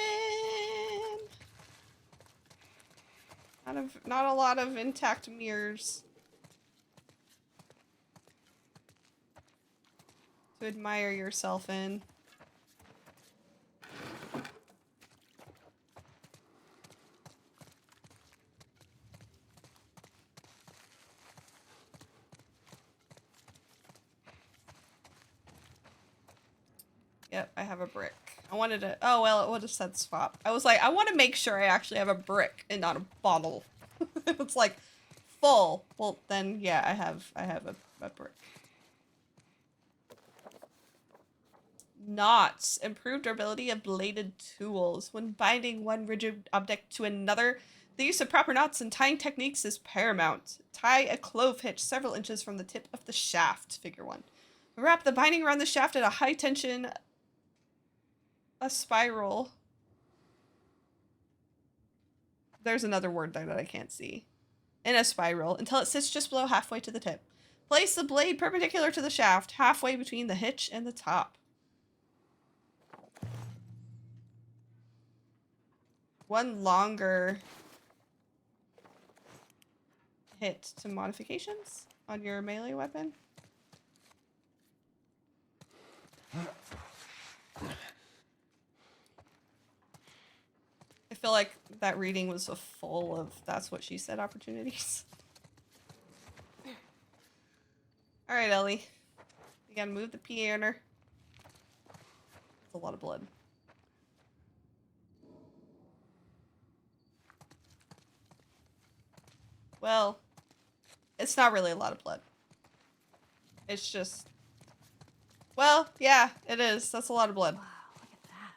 Not a lot of intact mirrors to admire yourself in. Yep, I have a brick. I wanted to. Oh well, it would have said swap. I was like, I want to make sure I actually have a brick and not a bottle. It's like full. Well, then yeah, I have a brick. Knots. Improved durability of bladed tools. When binding one rigid object to another, the use of proper knots and tying techniques is paramount. Tie a clove hitch several inches from the tip of the shaft. Figure 1. Wrap the binding around the shaft at a high tension. A spiral. There's another word there that I can't see. In a spiral until it sits just below halfway to the tip. Place the blade perpendicular to the shaft, halfway between the hitch and the top. One longer hit to modifications on your melee weapon. I feel like that reading was a full of that's what she said opportunities. Alright, Ellie. You gotta move the piano. That's a lot of blood. Well, it's not really a lot of blood. It's just... Well, yeah, it is. That's a lot of blood. Wow, look at that.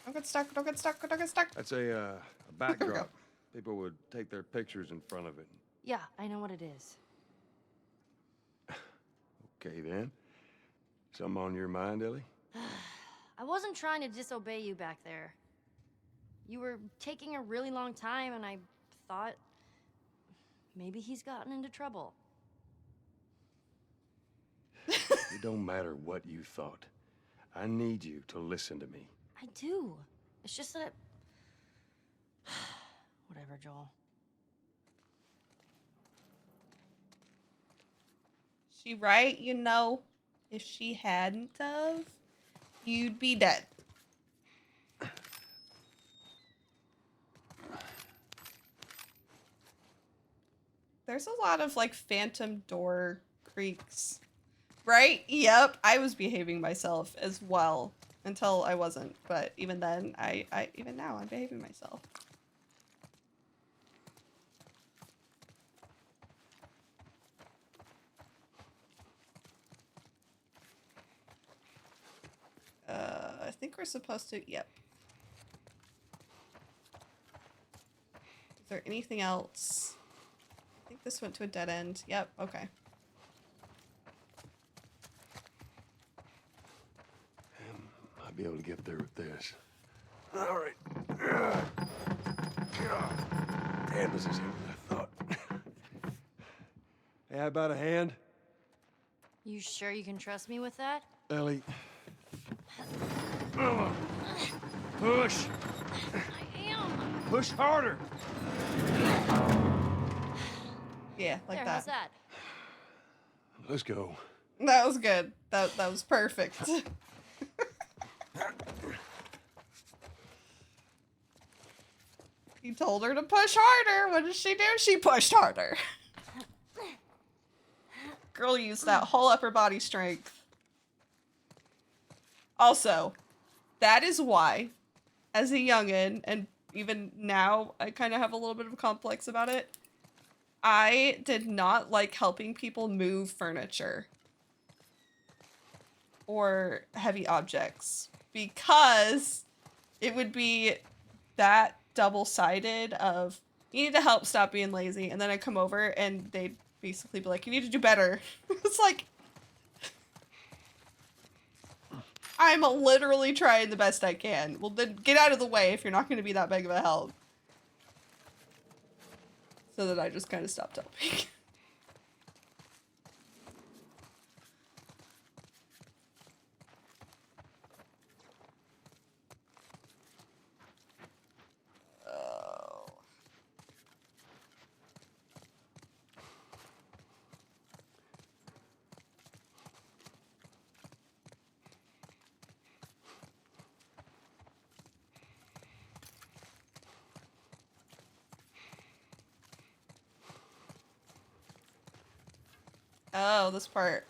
Don't get stuck, don't get stuck, don't get stuck. That's a backdrop. People would take their pictures in front of it. Yeah, I know what it is. Okay, then. Something on your mind, Ellie? I wasn't trying to disobey you back there. You were taking a really long time, and I thought maybe he's gotten into trouble. It don't matter what you thought. I need you to listen to me. I do. It's just that... Whatever, Joel. She right, you know, if she hadn't of, you'd be dead. There's a lot of like phantom door creaks. Right? Yep. I was behaving myself as well until I wasn't. But even then, even now, I'm behaving myself. I think we're supposed to, yep. Is there anything else? I think this went to a dead end. Yep, okay. I'll be able to get there with this. All right. Damn, this is heavier than I thought. Hey, how about a hand? You sure you can trust me with that? Ellie. Push! I am! Push harder! Yeah, like There, that. how's that? Let's go. That was good. That was perfect. He told her to push harder. What did she do? She pushed harder. Girl used that whole upper body strength. Also, that is why, as a youngin', and even now, I kind of have a little bit of a complex about it. I did not like helping people move furniture or heavy objects because it would be that double-sided of you need to help, stop being lazy, and then I come over and they'd basically be like, you need to do better. It's like, I'm literally trying the best I can. Well, then get out of the way if you're not going to be that big of a help. So that I just kind of stopped helping. Oh. Oh, this part.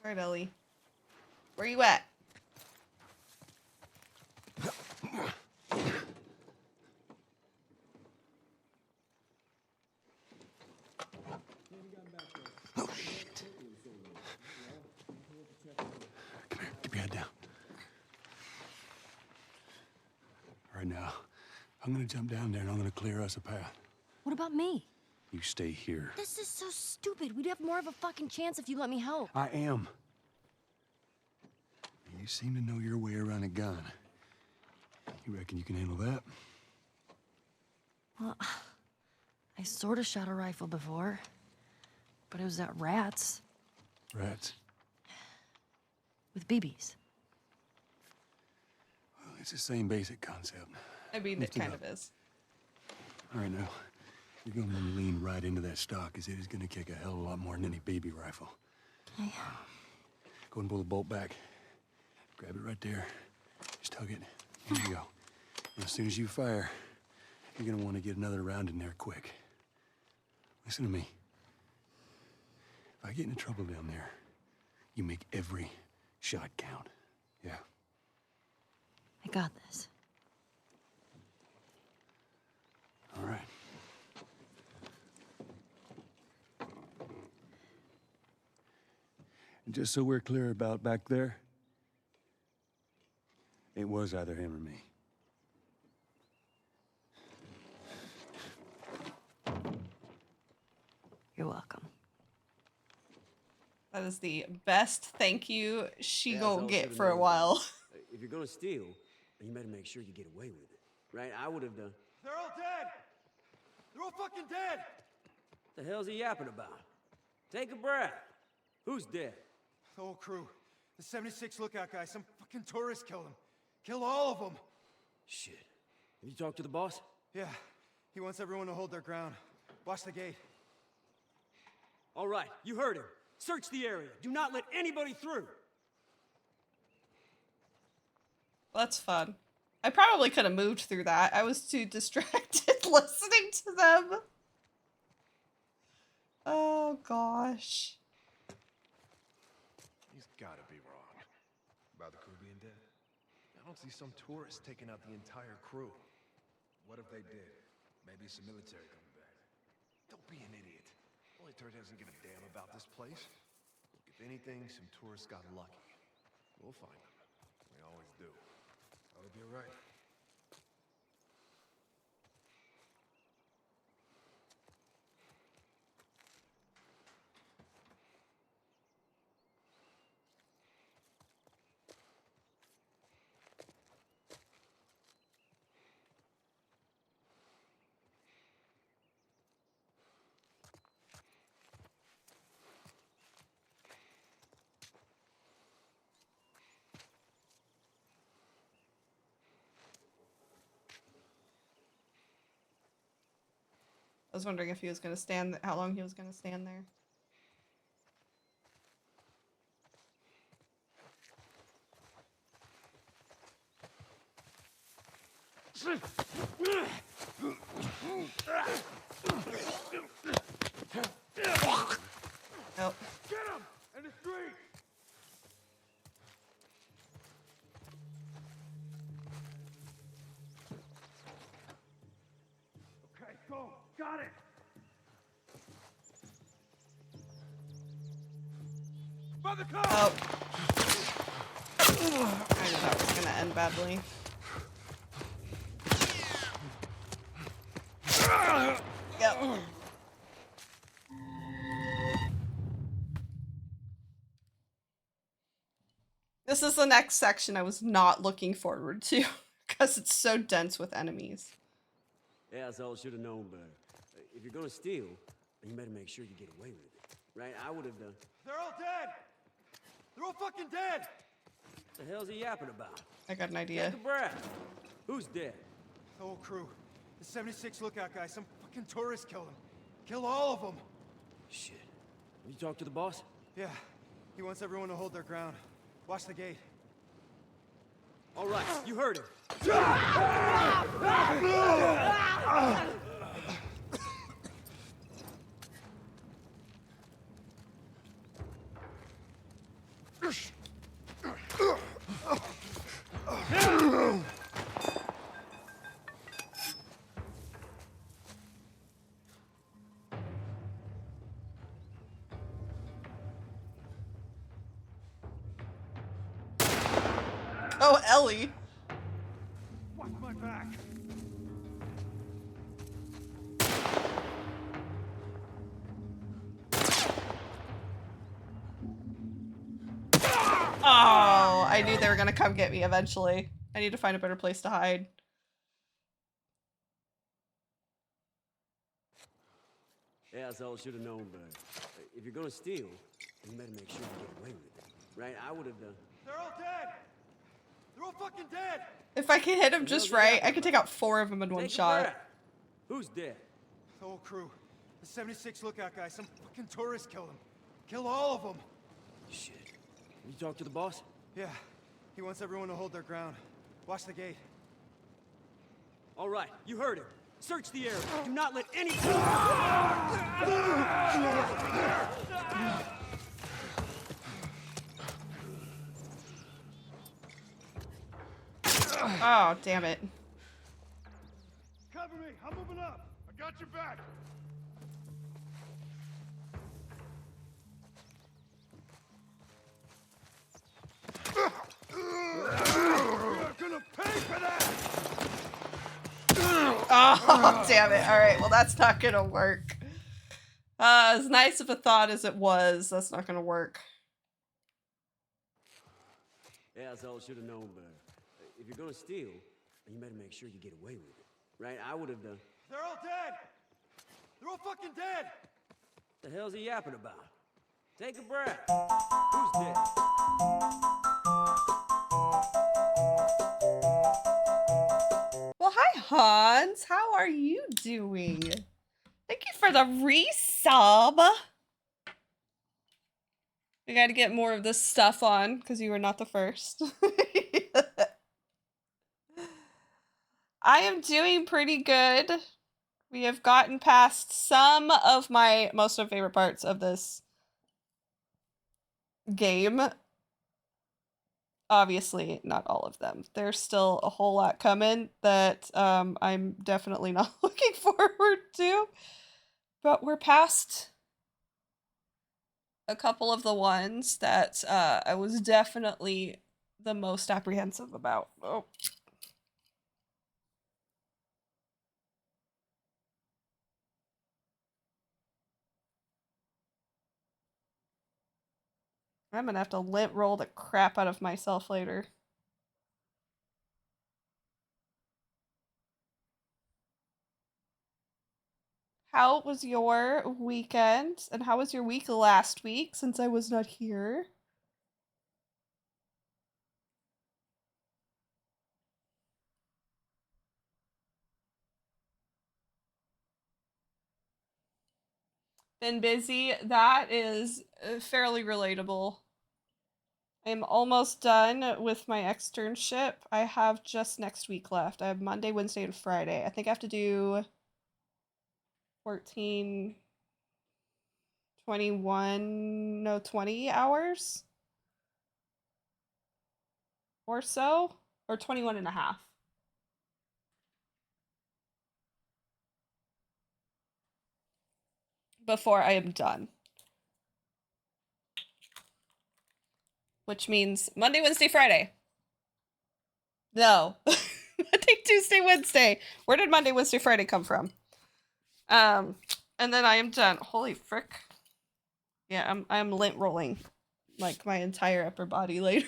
Alright, Ellie. Where you at? Oh, shit. Come here. Keep your head down. All right, now, I'm gonna jump down there and I'm gonna clear us a path. What about me? You stay here. This is so stupid. We'd have more of a fucking chance if you let me help. I am. You seem to know your way around a gun. You reckon you can handle that? Well, I sort of shot a rifle before, but it was at rats Rats. with BBs. Well, it's the same basic concept. I mean, Lift it it kind up. of is. All right, now, you're gonna want to lean right into that stock, because it is gonna kick a hell of a lot more than any BB rifle. Okay. Go and pull the bolt back. Grab it right there. Just tug it. Here you go. And as soon as you fire, you're gonna want to get another round in there quick. Listen to me. If I get into trouble down there, you make every shot count. Yeah. I got this. All right. And just so we're clear about back there, it was either him or me. You're welcome. That is the best thank you she Yeah, gon' so I get should've for a known while. that. If you're gonna steal, you better make sure you get away with it, right? I would have done. They're all dead! fucking dead! The hell's he yapping about? Take a breath. Who's dead? The whole crew. The 76 lookout guy. Some fucking tourists killed him. Kill all of them. Shit. Have you talked to the boss? Yeah. He wants everyone to hold their ground. Watch the gate. All right, you heard him. Search the area. Do not let anybody through. That's fun. I probably could have moved through that. I was too distracted listening to them. Oh gosh. He's gotta be wrong. About the crew being dead? I don't see some tourists taking out the entire crew. What if they did? Maybe some military coming back. Don't be an idiot. Military doesn't give a damn about this place. Look, if anything, some tourists got lucky. We'll find them. We always do. I hope you're right. I was wondering if he was gonna stand, how long he was gonna stand there. Oh. Get him! In the street! Okay, go! Got it! By the car! Oh. I knew that was gonna end badly. Yep. This is the next section I was not looking forward to because it's so dense with enemies. Yeah, I should have known better. If you're gonna steal, then you better make sure you get away with it. Right? I would have done. They're all dead! They're all fucking dead! What the hell's he yapping about? I got an idea. Take a breath. Who's dead? The whole crew. The 76 lookout guy. Some fucking tourists killed him. Kill all of them. Shit. Have you talked to the boss? Yeah. He wants everyone to hold their ground. Watch the gate. All right, you heard him. Oh, Ellie. Watch my back! Oh, I knew they were gonna come get me eventually. I need to find a better place to hide. Yeah, I should have known better. If you're gonna steal, then you better make sure you get away with it. Right? I would have done. They're all dead! They're all fucking dead! If I can hit him just right, I could take out 4 of them in one Take a shot. breath. Who's dead? The whole crew. The 76 lookout guy. Some fucking tourists killed him. Kill all of them. Shit. Have you talked to the boss? Yeah. He wants everyone to hold their ground. Watch the gate. All right, you heard him. Search the area. Do not let any. Oh, damn it. Cover me! I'm moving up! I got your back! You're gonna pay for that! Oh, damn it. All right, well, that's not gonna work. As nice of a thought as it was, that's not gonna work. Yeah, I should have known better. If you're gonna steal, then you better make sure you get away with it. Right? I would have done. They're all dead! all fucking dead! The hell's he yapping about? Take a breath. Who's dead? Well, hi, Hans. How are you doing? Thank you for the resub. I gotta get more of this stuff on because you were not the first. I am doing pretty good. We have gotten past some of my most favorite parts of this game. Obviously, not all of them. There's still a whole lot coming that I'm definitely not looking forward to. But we're past a couple of the ones that I was definitely the most apprehensive about. Oh. I'm gonna have to lint roll the crap out of myself later. How was your weekend? And how was your week last week since I was not here? Been busy. That is fairly relatable. I'm almost done with my externship. I have just next week left. I have Monday, Wednesday, and Friday. I think I have to do 14, 21, no, 20 hours or so, or 21 and a half. Before I am done. Which means Monday, Wednesday, Friday. No. Monday, Tuesday, Wednesday. Where did Monday, Wednesday, Friday come from? And then I am done. Holy frick. Yeah, I'm lint rolling like my entire upper body later.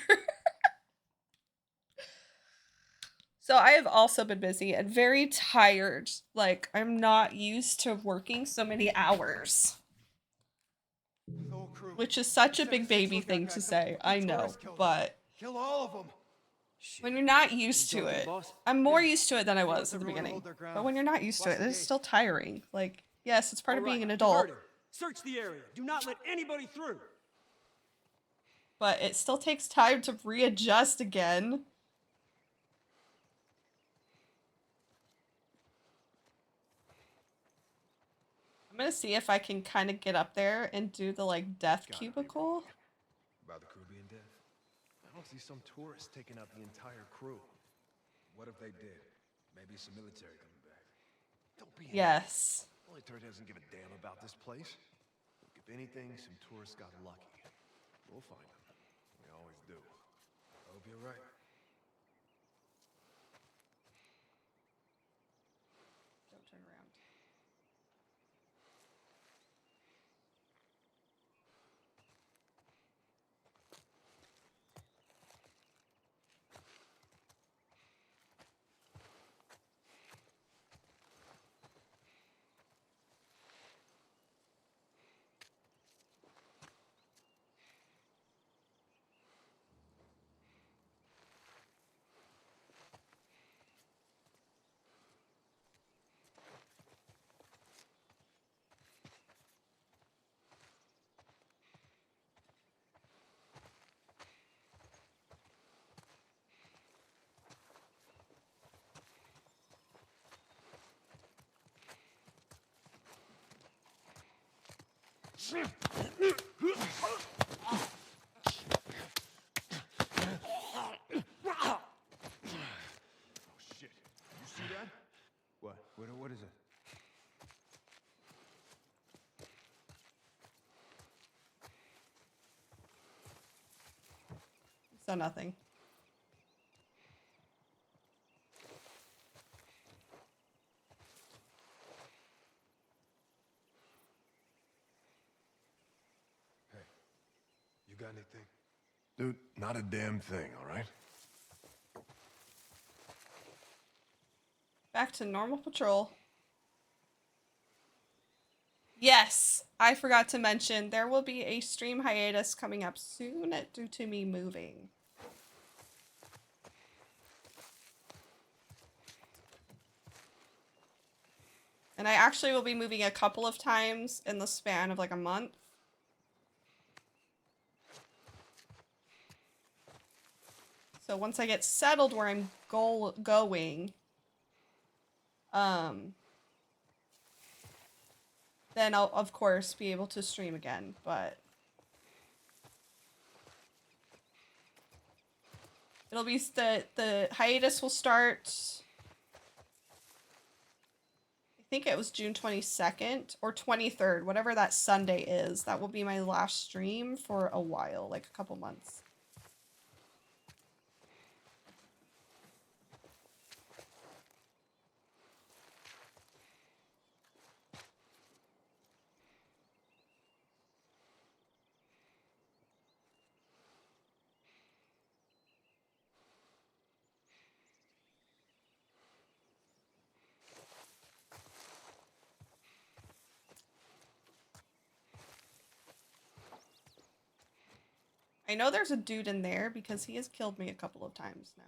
So I have also been busy and very tired. Like, I'm not used to working so many hours. Which is such a big baby thing to say, I know, but Kill all of them. when you're not used You to talking to it, the boss? I'm more used to it than I He was wants at the everyone to beginning. hold their ground. But when you're not used to Watch it, the it's gate. still tiring. Like, yes, it's part of All being right, an you've adult, heard him. Search the area. Do not let anybody through. but it still takes time to readjust again. I'm gonna see if I can kind of get up there and do the like death Gotta be cubicle. About the crew being dead? I don't see some tourists taking out the entire crew. What if they did? Maybe some military coming back. Don't be an Yes. idiot. Military doesn't give a damn about this place. Look, if anything, some tourists got lucky. We'll find them. We always do. I hope you're right. Don't turn around. Oh shit! You see that? What? What is it? So nothing. Hey, you got anything? Dude, not a damn thing. All right. Back to normal patrol. Yes, I forgot to mention there will be a stream hiatus coming up soon due to me moving. And I actually will be moving a couple of times in the span of like a month. So once I get settled where I'm going, then I'll of course be able to stream again, but it'll be the hiatus will start, I think it was June 22nd or 23rd, whatever that Sunday is. That will be my last stream for a while, like a couple months. I know there's a dude in there because he has killed me a couple of times now.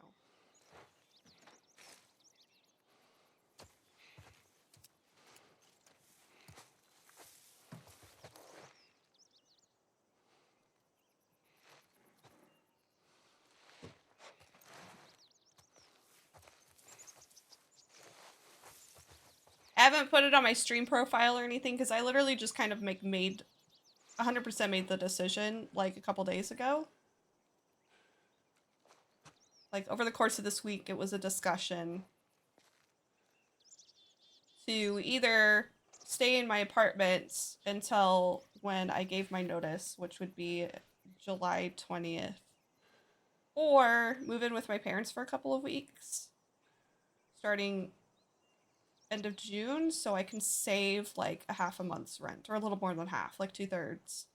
I haven't put it on my stream profile or anything because I literally just kind of made 100% made the decision like a couple days ago. Like over the course of this week, it was a discussion to either stay in my apartment until when I gave my notice, which would be July 20th, or move in with my parents for a couple of weeks, starting end of June, so I can save like a half a month's rent, or a little more than half, like 2/3.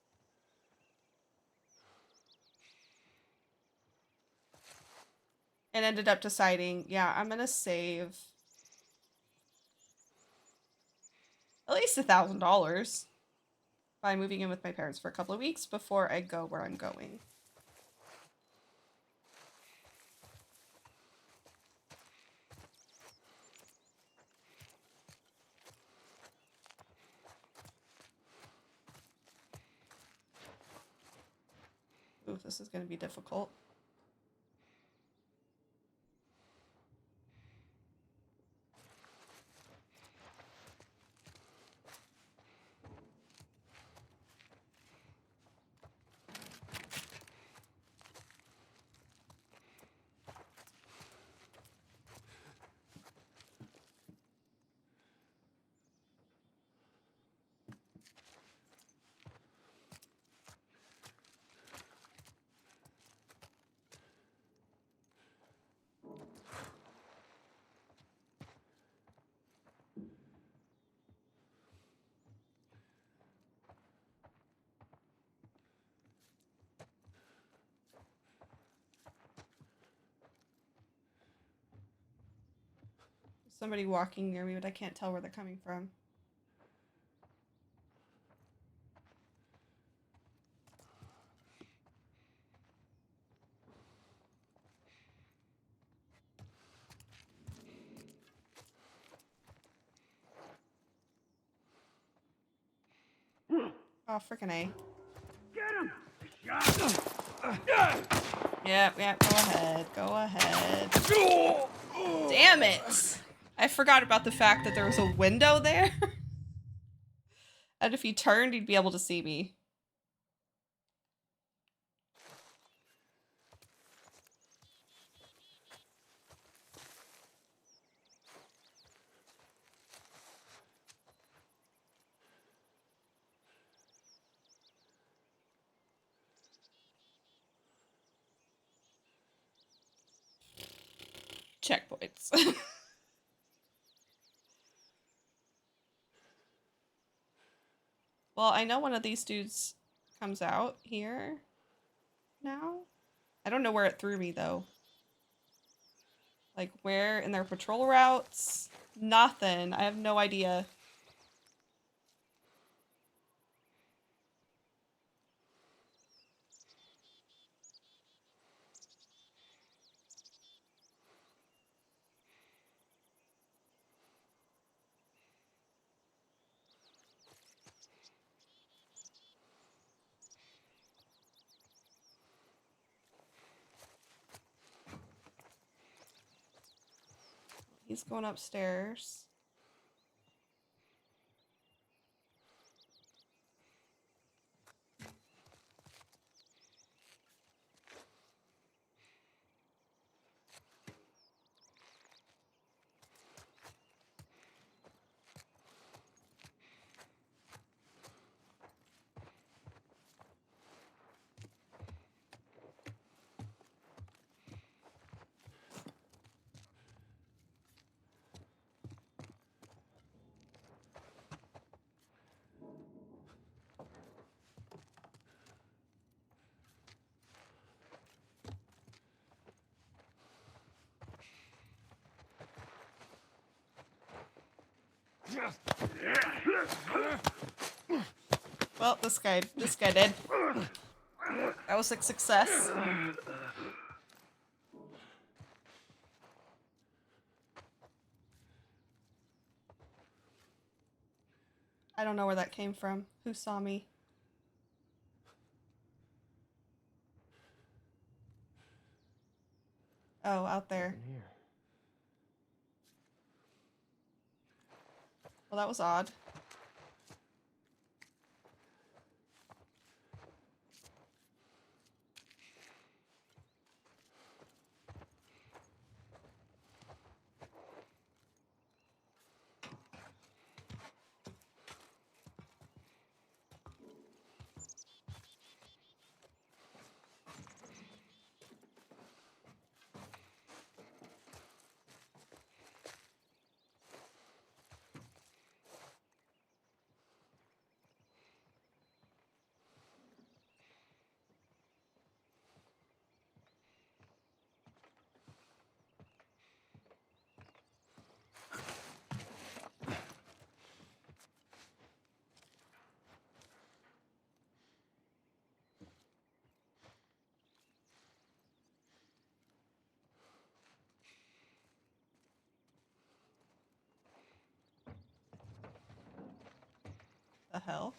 And ended up deciding, yeah, I'm gonna save at least $1,000 by moving in with my parents for a couple of weeks before I go where I'm going. Ooh, this is gonna be difficult. Somebody walking near me, but I can't tell where they're coming from. Oh, frickin' A. Get him! Yep, go ahead. Damn it! I forgot about the fact that there was a window there. And if he turned, he'd be able to see me. Checkpoints. Well, I know one of these dudes comes out here now. I don't know where it threw me, though. Like, where in their patrol routes? Nothing. I have no idea. He's going upstairs. Well, this guy did. That was a success. I don't know where that came from. Who saw me? Oh, out there. Here. Well, that was odd. The hell?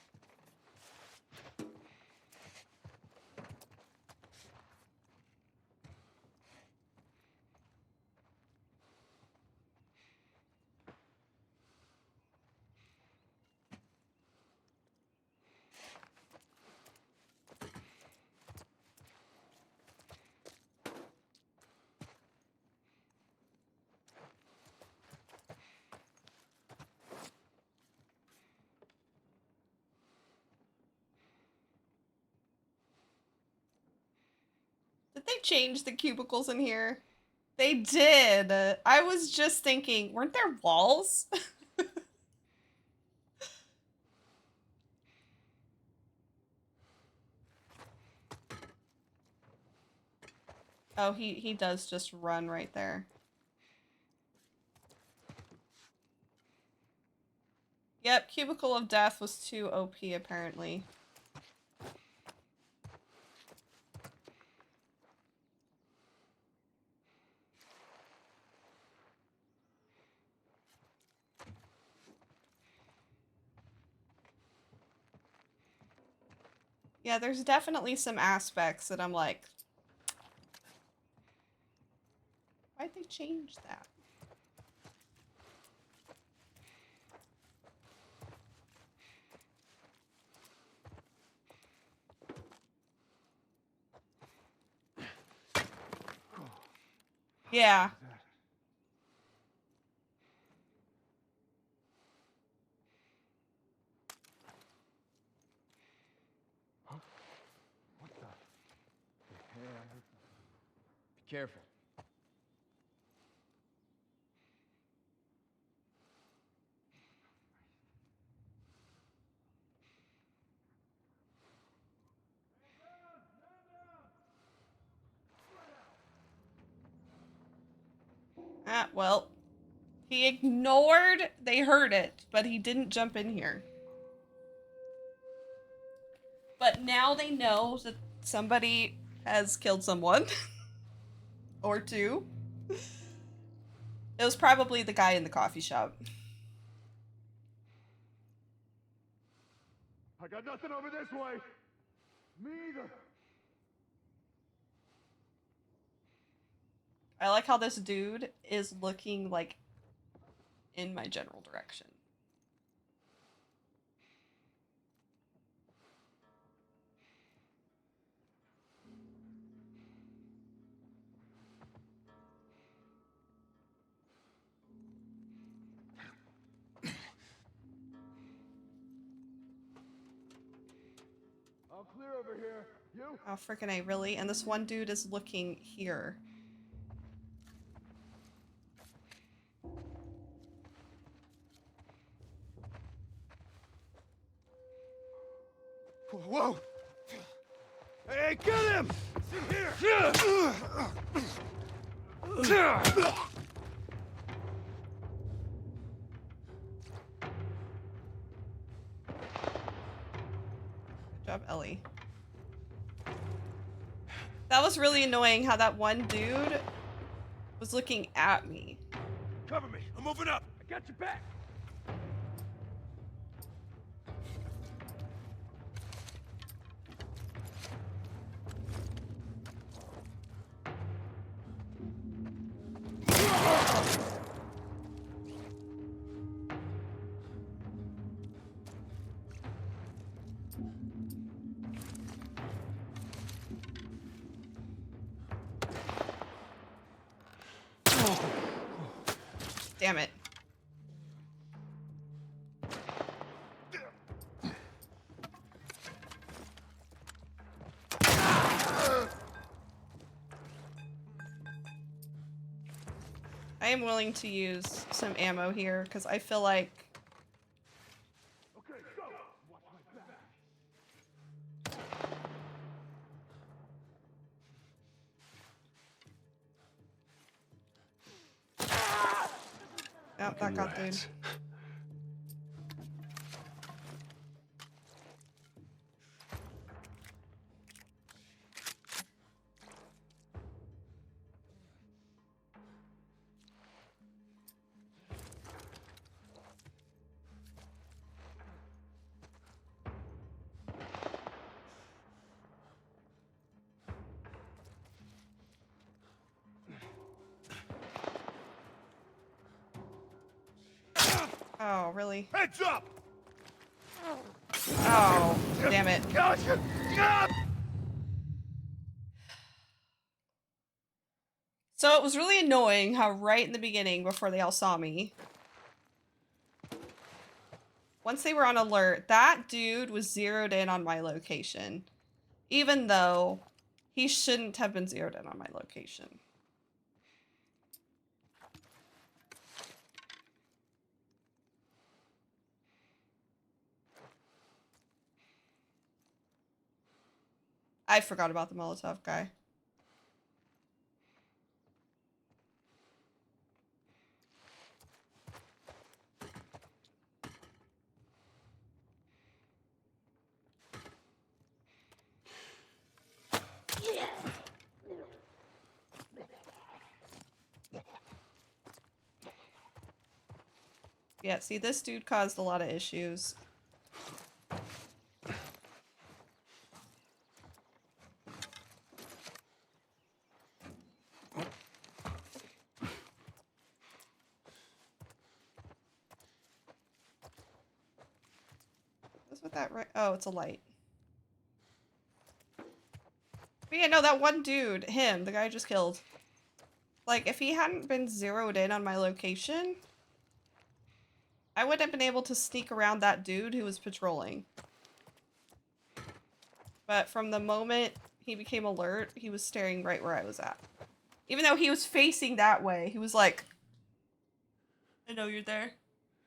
Did they change the cubicles in here? They did. I was just thinking, weren't there walls? Oh, he does just run right there. Yep, Cubicle of Death was too OP apparently. Yeah, there's definitely some aspects that I'm like, why'd they change that? Yeah. What the? Yeah, I heard something. Be careful. Ah, well, he ignored they heard it, but he didn't jump in here. But now they know that somebody has killed someone. Or two. It was probably the guy in the coffee shop. I got nothing over this way. Me either. I like how this dude is looking like in my general direction. All clear over here. You? Oh, freaking A, really? And this one dude is looking here. Whoa! Hey, get him! It's in here! Good job, Ellie. That was really annoying how that one dude was looking at me. Cover me! I'm moving up! I got your back! Damn it. I am willing to use some ammo here because I feel like Okay, go! Watch my back! oh, that got dude. Rats. Oh, really? Heads up! Oh, damn it. Gotcha! So it was really annoying how right in the beginning, before they all saw me, once they were on alert, that dude was zeroed in on my location. Even though he shouldn't have been zeroed in on my location. I forgot about the Molotov guy. Yeah, see, this dude caused a lot of issues. What's with that right? Oh, it's a light. But yeah, no, that one dude, him, the guy I just killed. Like, if he hadn't been zeroed in on my location, I wouldn't have been able to sneak around that dude who was patrolling. But from the moment he became alert, he was staring right where I was at. Even though he was facing that way, he was like, I know you're there.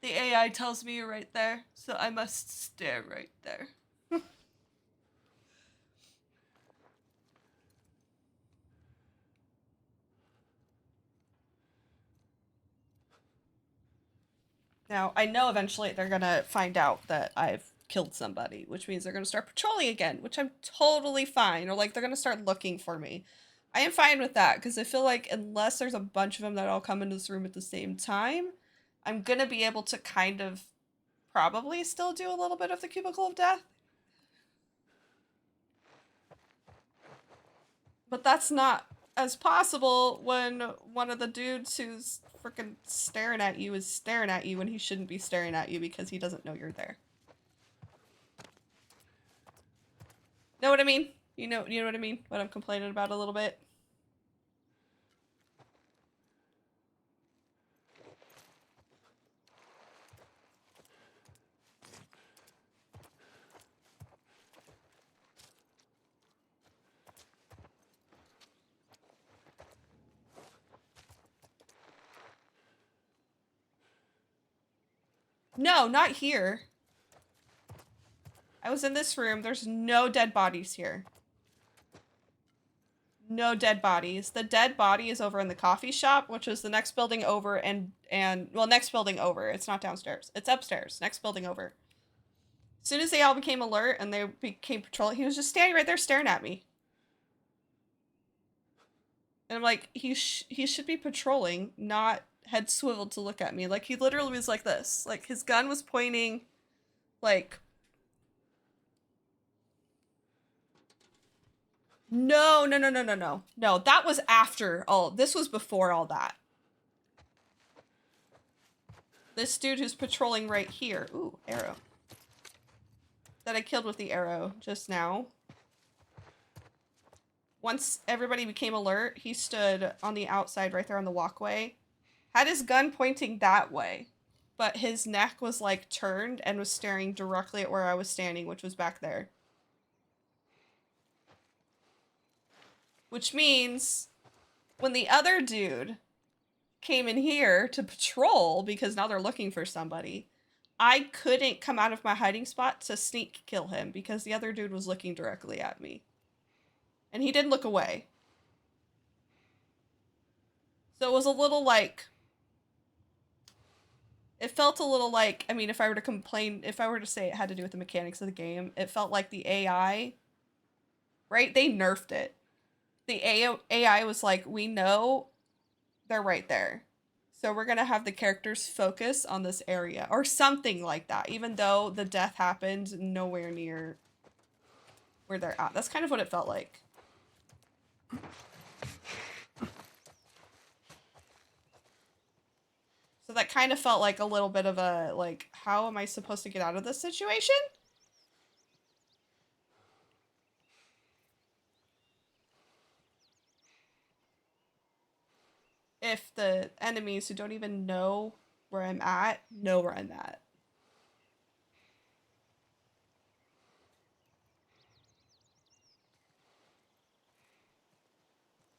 The AI tells me you're right there, so I must stare right there. Now, I know eventually they're gonna find out that I've killed somebody, which means they're gonna start patrolling again, which I'm totally fine. Or like they're gonna start looking for me. I am fine with that because I feel like unless there's a bunch of them that all come into this room at the same time, I'm gonna be able to kind of probably still do a little bit of the cubicle of death. But that's not as possible when one of the dudes who's freaking staring at you is staring at you when he shouldn't be staring at you because he doesn't know you're there. Know what I mean? You know what I mean? What I'm complaining about a little bit. No, not here. I was in this room. There's no dead bodies here. No dead bodies. The dead body is over in the coffee shop, which is the next building over and well, next building over. It's not downstairs. It's upstairs. Next building over. As soon as they all became alert and they became patrol, he was just standing right there staring at me. And I'm like, he should be patrolling, not head swiveled to look at me. Like, he literally was like this. Like, his gun was pointing, like... No. No, that was after all. This was before all that. This dude who's patrolling right here. Ooh, arrow. That I killed with the arrow just now. Once everybody became alert, he stood on the outside right there on the walkway. Had his gun pointing that way. But his neck was like turned and was staring directly at where I was standing, which was back there. Which means when the other dude came in here to patrol, because now they're looking for somebody, I couldn't come out of my hiding spot to sneak kill him because the other dude was looking directly at me. And he didn't look away. So it was a little like... It felt a little like... I mean, if I were to complain... If I were to say it had to do with the mechanics of the game, it felt like the AI... Right? They nerfed it. The AI was like, we know they're right there. So we're going to have the characters focus on this area. Or something like that. Even though the death happened nowhere near where they're at. That's kind of what it felt like. So that kind of felt like a little bit of a, like, how am I supposed to get out of this situation? If the enemies who don't even know where I'm at, know where I'm at.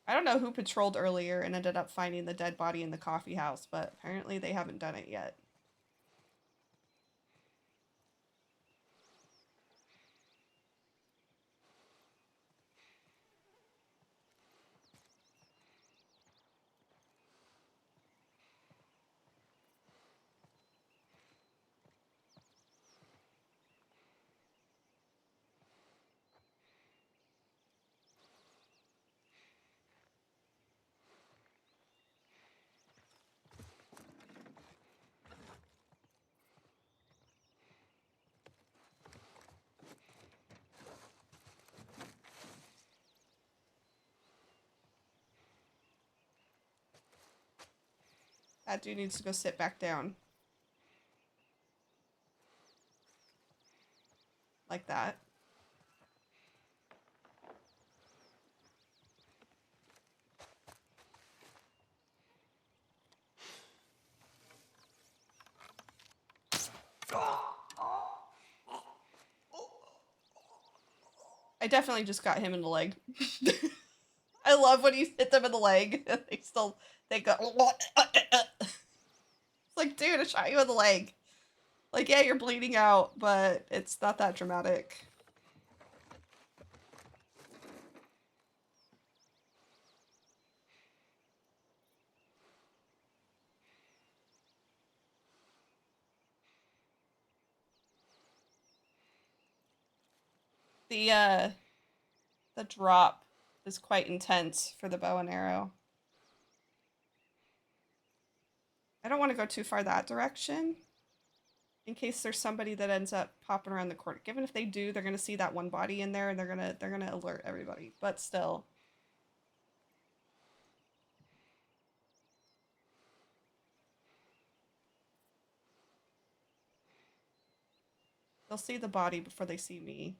I don't know who patrolled earlier and ended up finding the dead body in the coffee house, but apparently they haven't done it yet. That dude needs to go sit back down. Like that. I definitely just got him in the leg. I love when you hit them in the leg. They go. It's like, dude, I shot you in the leg. Like, yeah, you're bleeding out, but it's not that dramatic. The drop is quite intense for the bow and arrow. I don't want to go too far that direction. In case there's somebody that ends up popping around the corner. Given if they do, they're gonna see that one body in there and they're gonna alert everybody. But still. They'll see the body before they see me.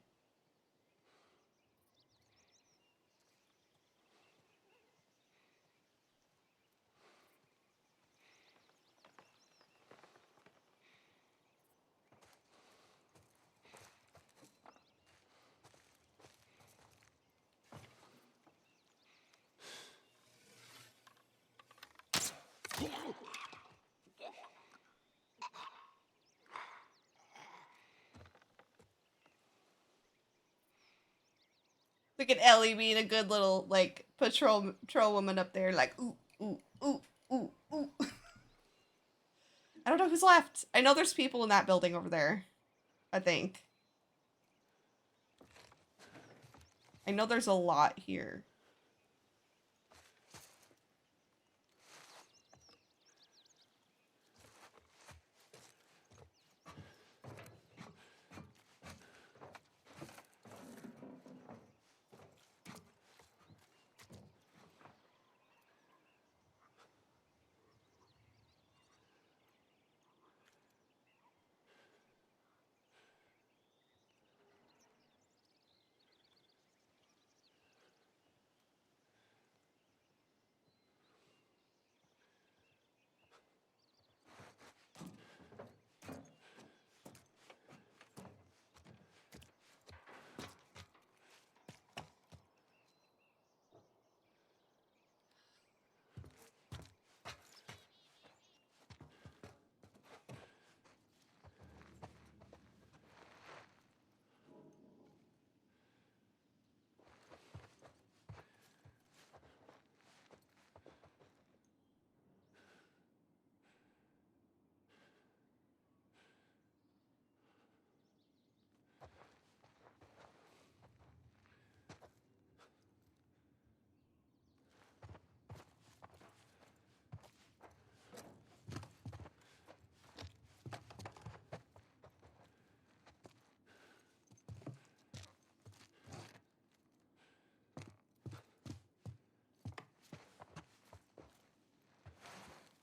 Look at Ellie being a good little like patrol woman up there, like ooh ooh ooh ooh ooh. I don't know who's left. I know there's people in that building over there. I think. I know there's a lot here.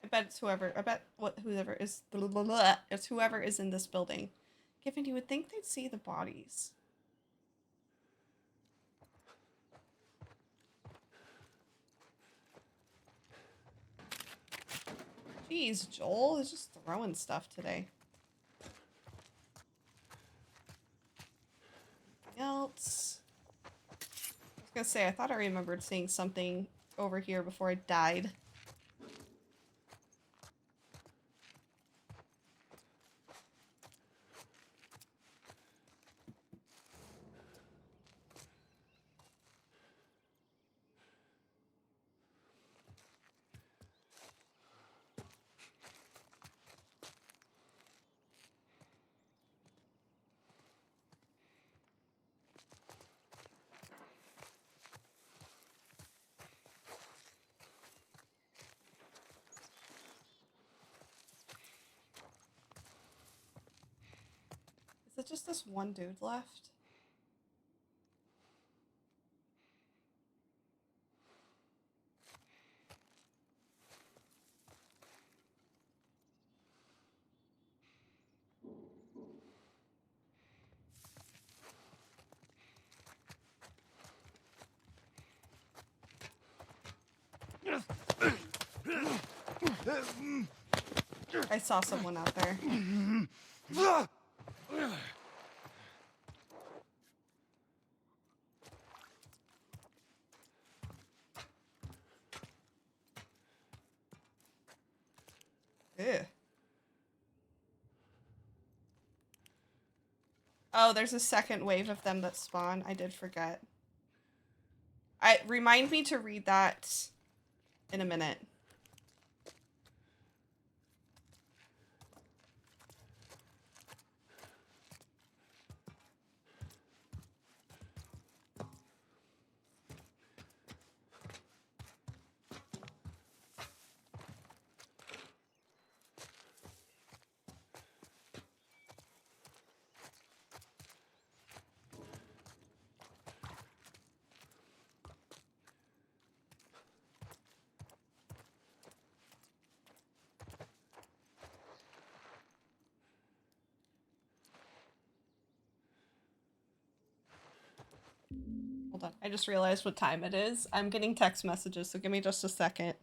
I bet it's whoever. I bet whoever is. It's whoever is in this building. Given you would think they'd see the bodies. Jeez, Joel is just throwing stuff today. Anything else? I was gonna say, I thought I remembered seeing something over here before I died. Is it just this one dude left? I saw someone out there. Ew. Oh, there's a second wave of them that spawn. I did forget. Remind me to read that in a minute. Hold on. I just realized what time it is. I'm getting text messages, so give me just a second.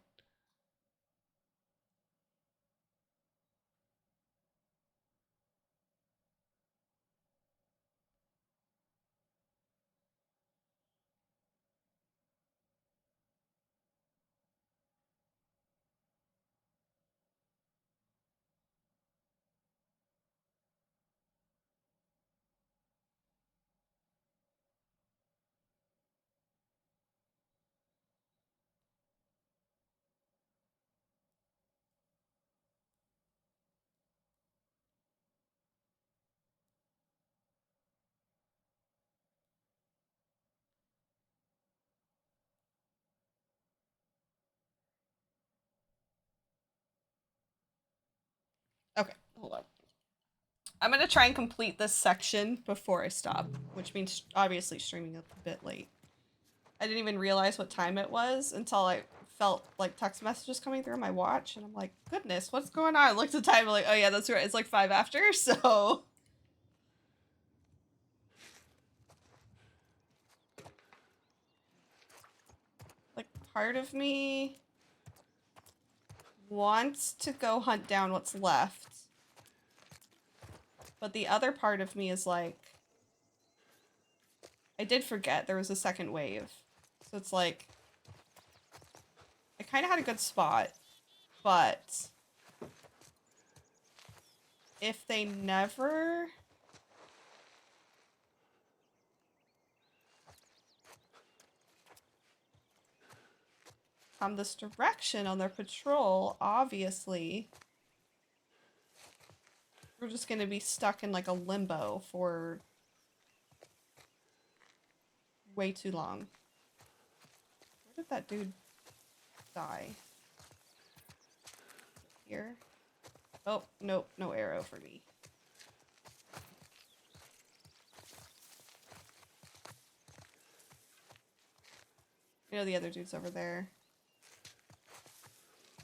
Okay, hold on. I'm gonna try and complete this section before I stop, which means obviously streaming a bit late. I didn't even realize what time it was until I felt like text messages coming through on my watch, and I'm like, goodness, what's going on? I looked at the time, I'm like, oh yeah, that's right, it's like 5 after, so... Like, part of me wants to go hunt down what's left. But the other part of me is like, I did forget there was a second wave. So it's like, I kind of had a good spot, but if they never... come this direction on their patrol, obviously, we're just gonna be stuck in like a limbo for way too long. Where did that dude die? Here? Oh, nope, no arrow for me. You know the other dude's over there.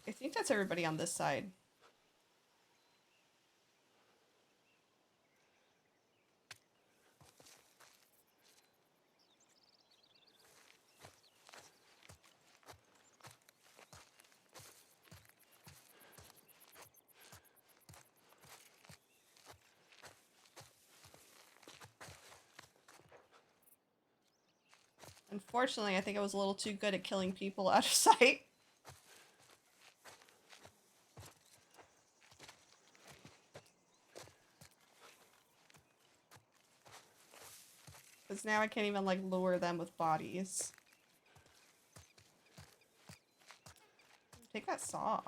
I think that's everybody on this side. Unfortunately, I think I was a little too good at killing people out of sight. Because now I can't even, like, lure them with bodies. Take that saw.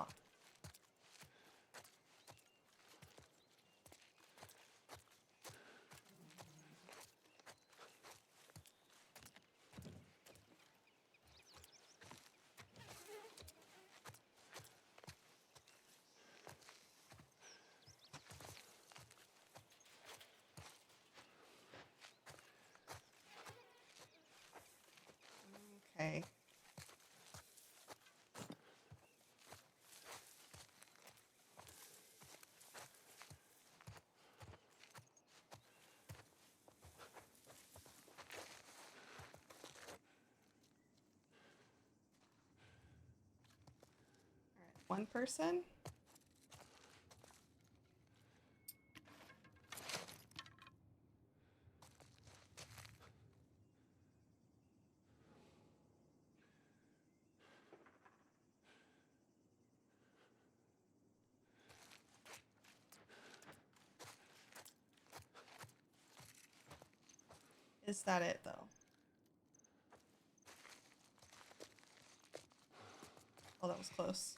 Okay. One person? Is that it, though? Oh, that was close.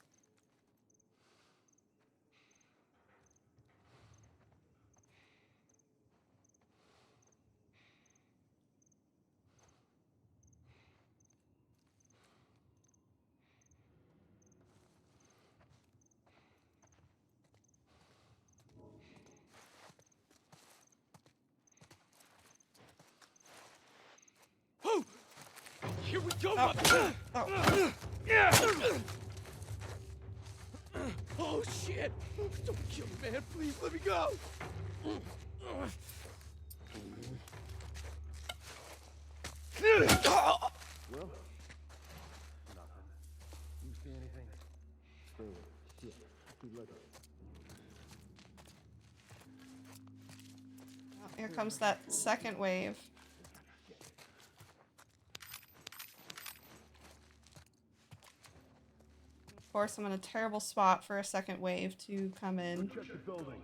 Oh! Here we go! Oh. Oh. Oh shit! Don't kill me, man. Please let me go. Well, nothing. You see anything? Oh, shit. Keep looking. Oh, here comes that second wave. Of course, I'm in a terrible spot for a second wave to come in. Check the building.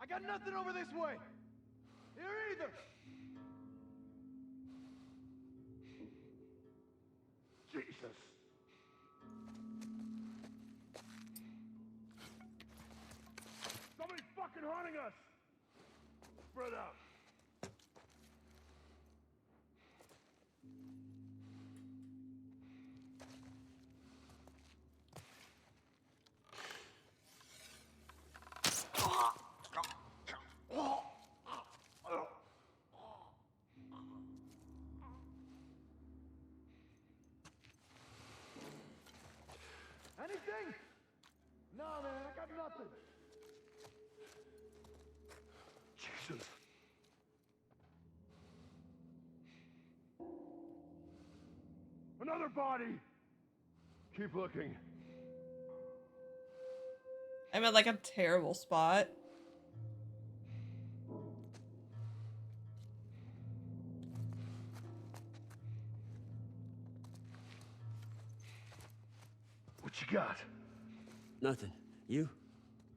I got nothing over this way. Here either. Jesus. Somebody's fucking haunting us. Spread out. Anything? No, man, I got nothing. Jesus. Another body. Keep looking. I'm at like a terrible spot. What you got? Nothing. You?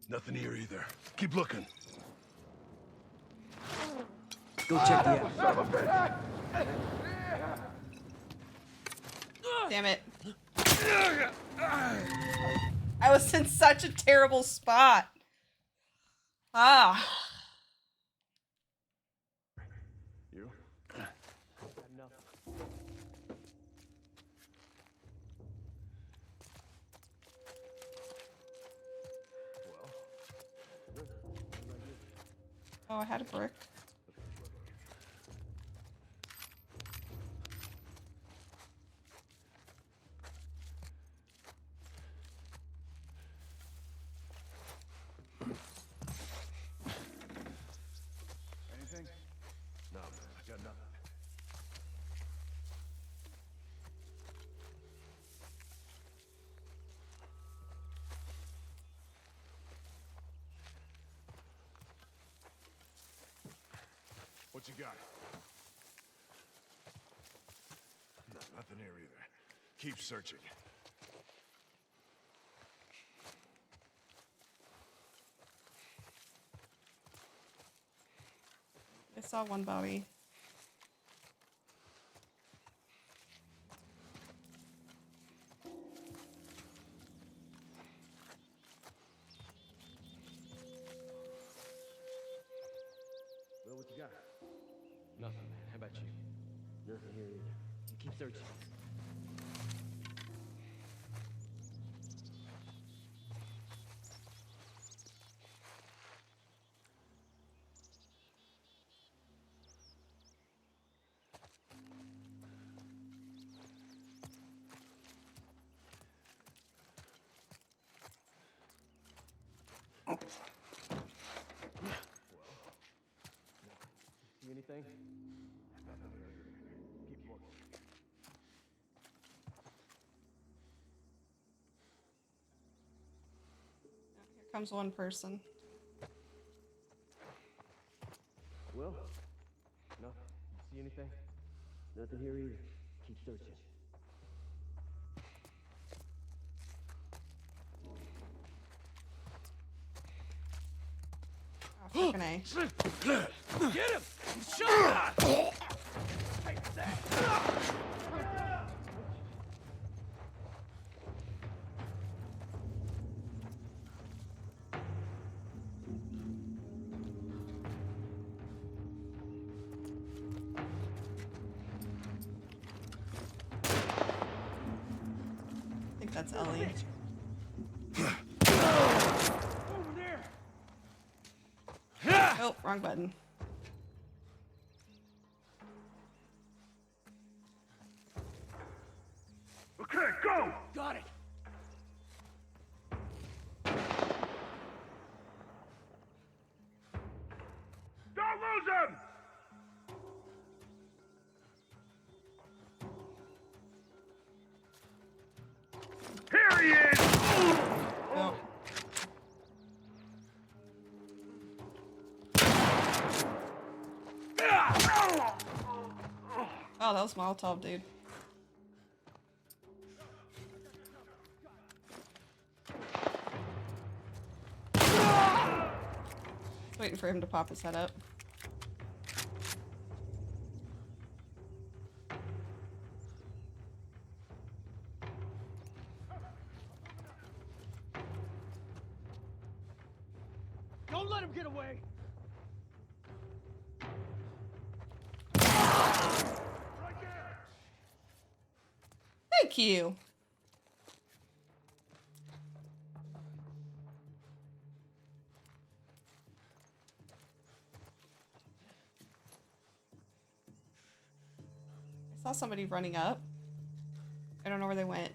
Nothing here either. Keep looking. Go check the house. Damn it. I was in such a terrible spot. Ah. You? Oh, I had a brick. Anything? No, man, I got nothing. What you got? No, nothing here either. Keep searching. I saw one body. Well, what you got? Nothing, man. How about you? Nothing here either. You keep searching. See anything? Keep looking. Here comes one person. Well, No. See anything? nothing here either. Keep searching. Oh, fucking A. Get him! Shot! I think that's Ellie. Over there! Oh, wrong button. Okay, go! Got it! Don't lose him! Here he is! Oh. Oh, that was Molotov, dude. Waiting for him to pop his head up. Don't let him get away! Right there! Thank you. I saw somebody running up. I don't know where they went.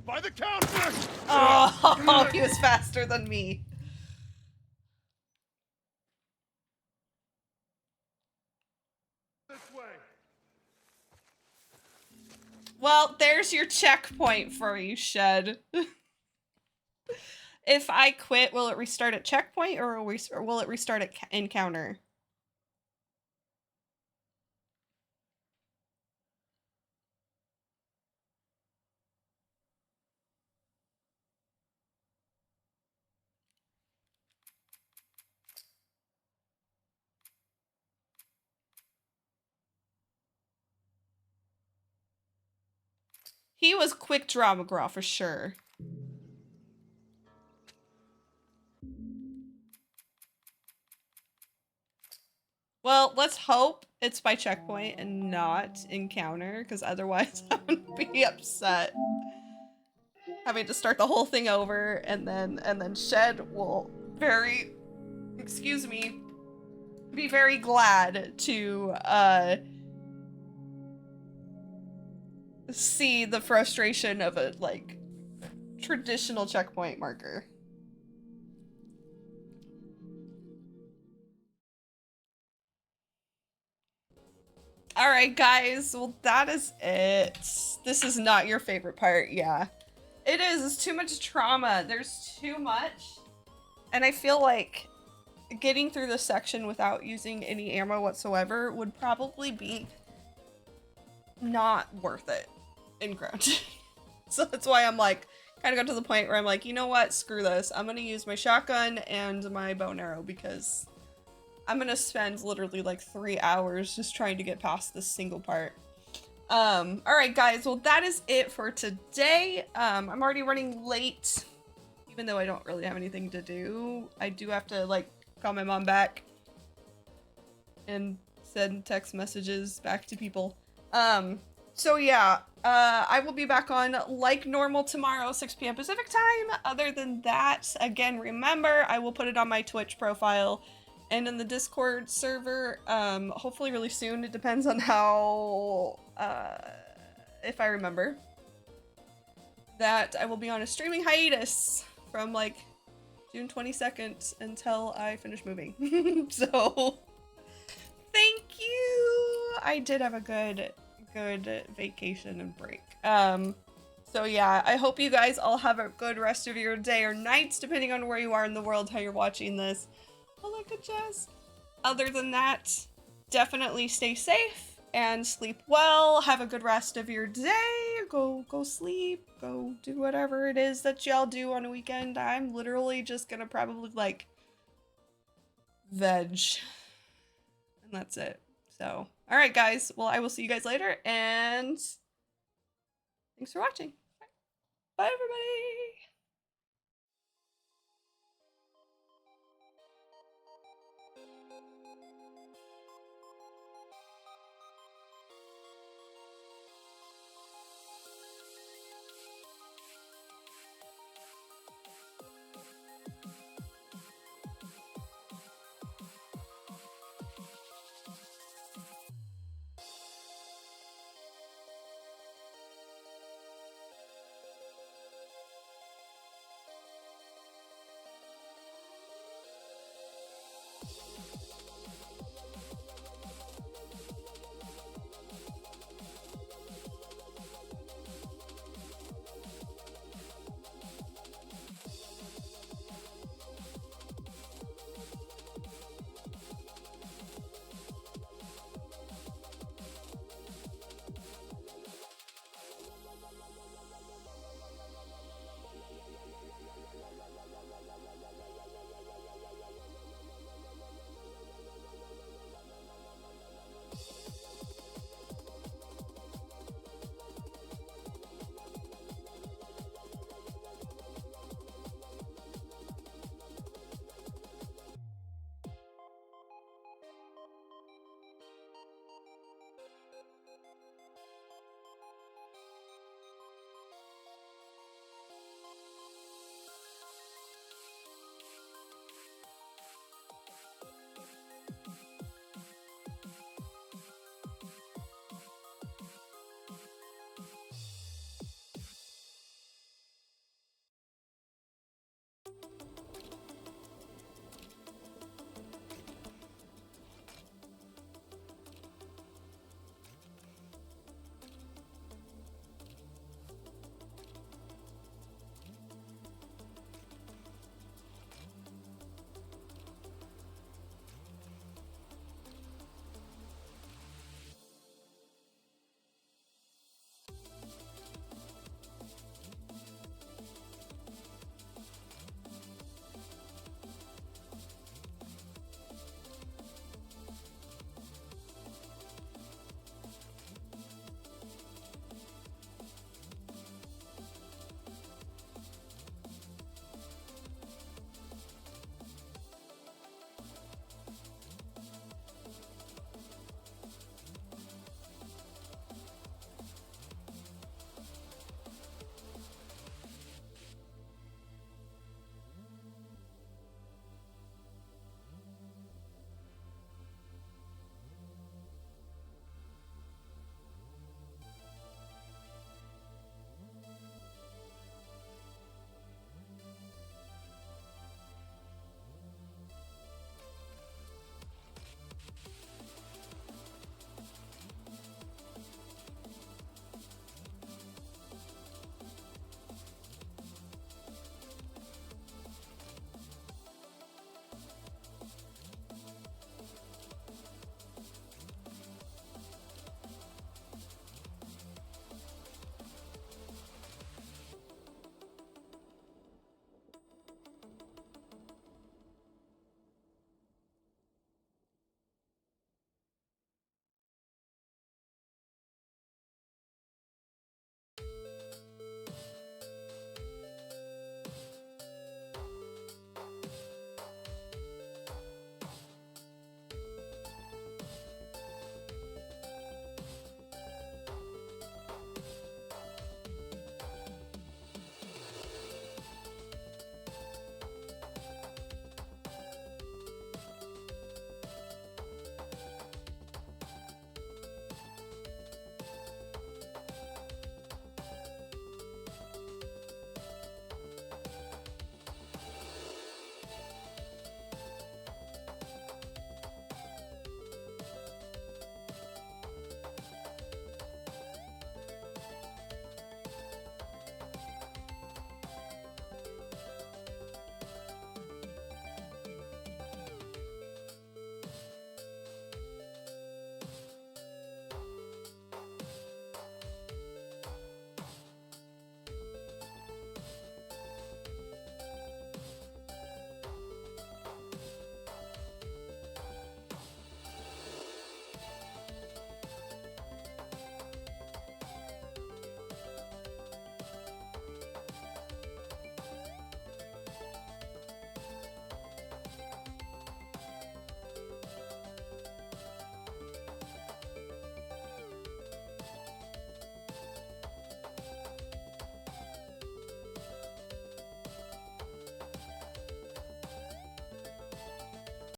By the counter! Oh, he was faster than me. This way! Well, there's your checkpoint for you, Shed. If I quit, will it restart at checkpoint or will it restart at encounter? He was quick draw McGraw for sure. Well, let's hope it's by checkpoint and not encounter, because otherwise I would be upset. Having to start the whole thing over, and then Shed will be very glad to see the frustration of a like traditional checkpoint marker. All right, guys. Well, that is it. This is not your favorite part. Yeah, it is. It's too much trauma. There's too much. And I feel like getting through this section without using any ammo whatsoever would probably be not worth it in ground. So that's why I'm like, kind of got to the point where I'm like, you know what? Screw this. I'm going to use my shotgun and my bow and arrow because I'm gonna spend literally like 3 hours just trying to get past this single part. Alright guys, well that is it for today. I'm already running late, even though I don't really have anything to do. I do have to like call my mom back and send text messages back to people. So yeah, I will be back on like normal tomorrow, 6 p.m. Pacific time. Other than that, again, remember, I will put it on my Twitch profile and in the Discord server, hopefully really soon. It depends on how, if I remember, that I will be on a streaming hiatus from like June 22nd until I finish moving. So, thank you! I did have a good vacation and break. So yeah, I hope you guys all have a good rest of your day or nights, depending on where you are in the world, how you're watching this. All that good jazz. Other than that, definitely stay safe and sleep well. Have a good rest of your day. Go sleep. Go do whatever it is that y'all do on a weekend. I'm literally just gonna probably like veg. And that's it. So, alright guys. Well, I will see you guys later and thanks for watching. Bye everybody.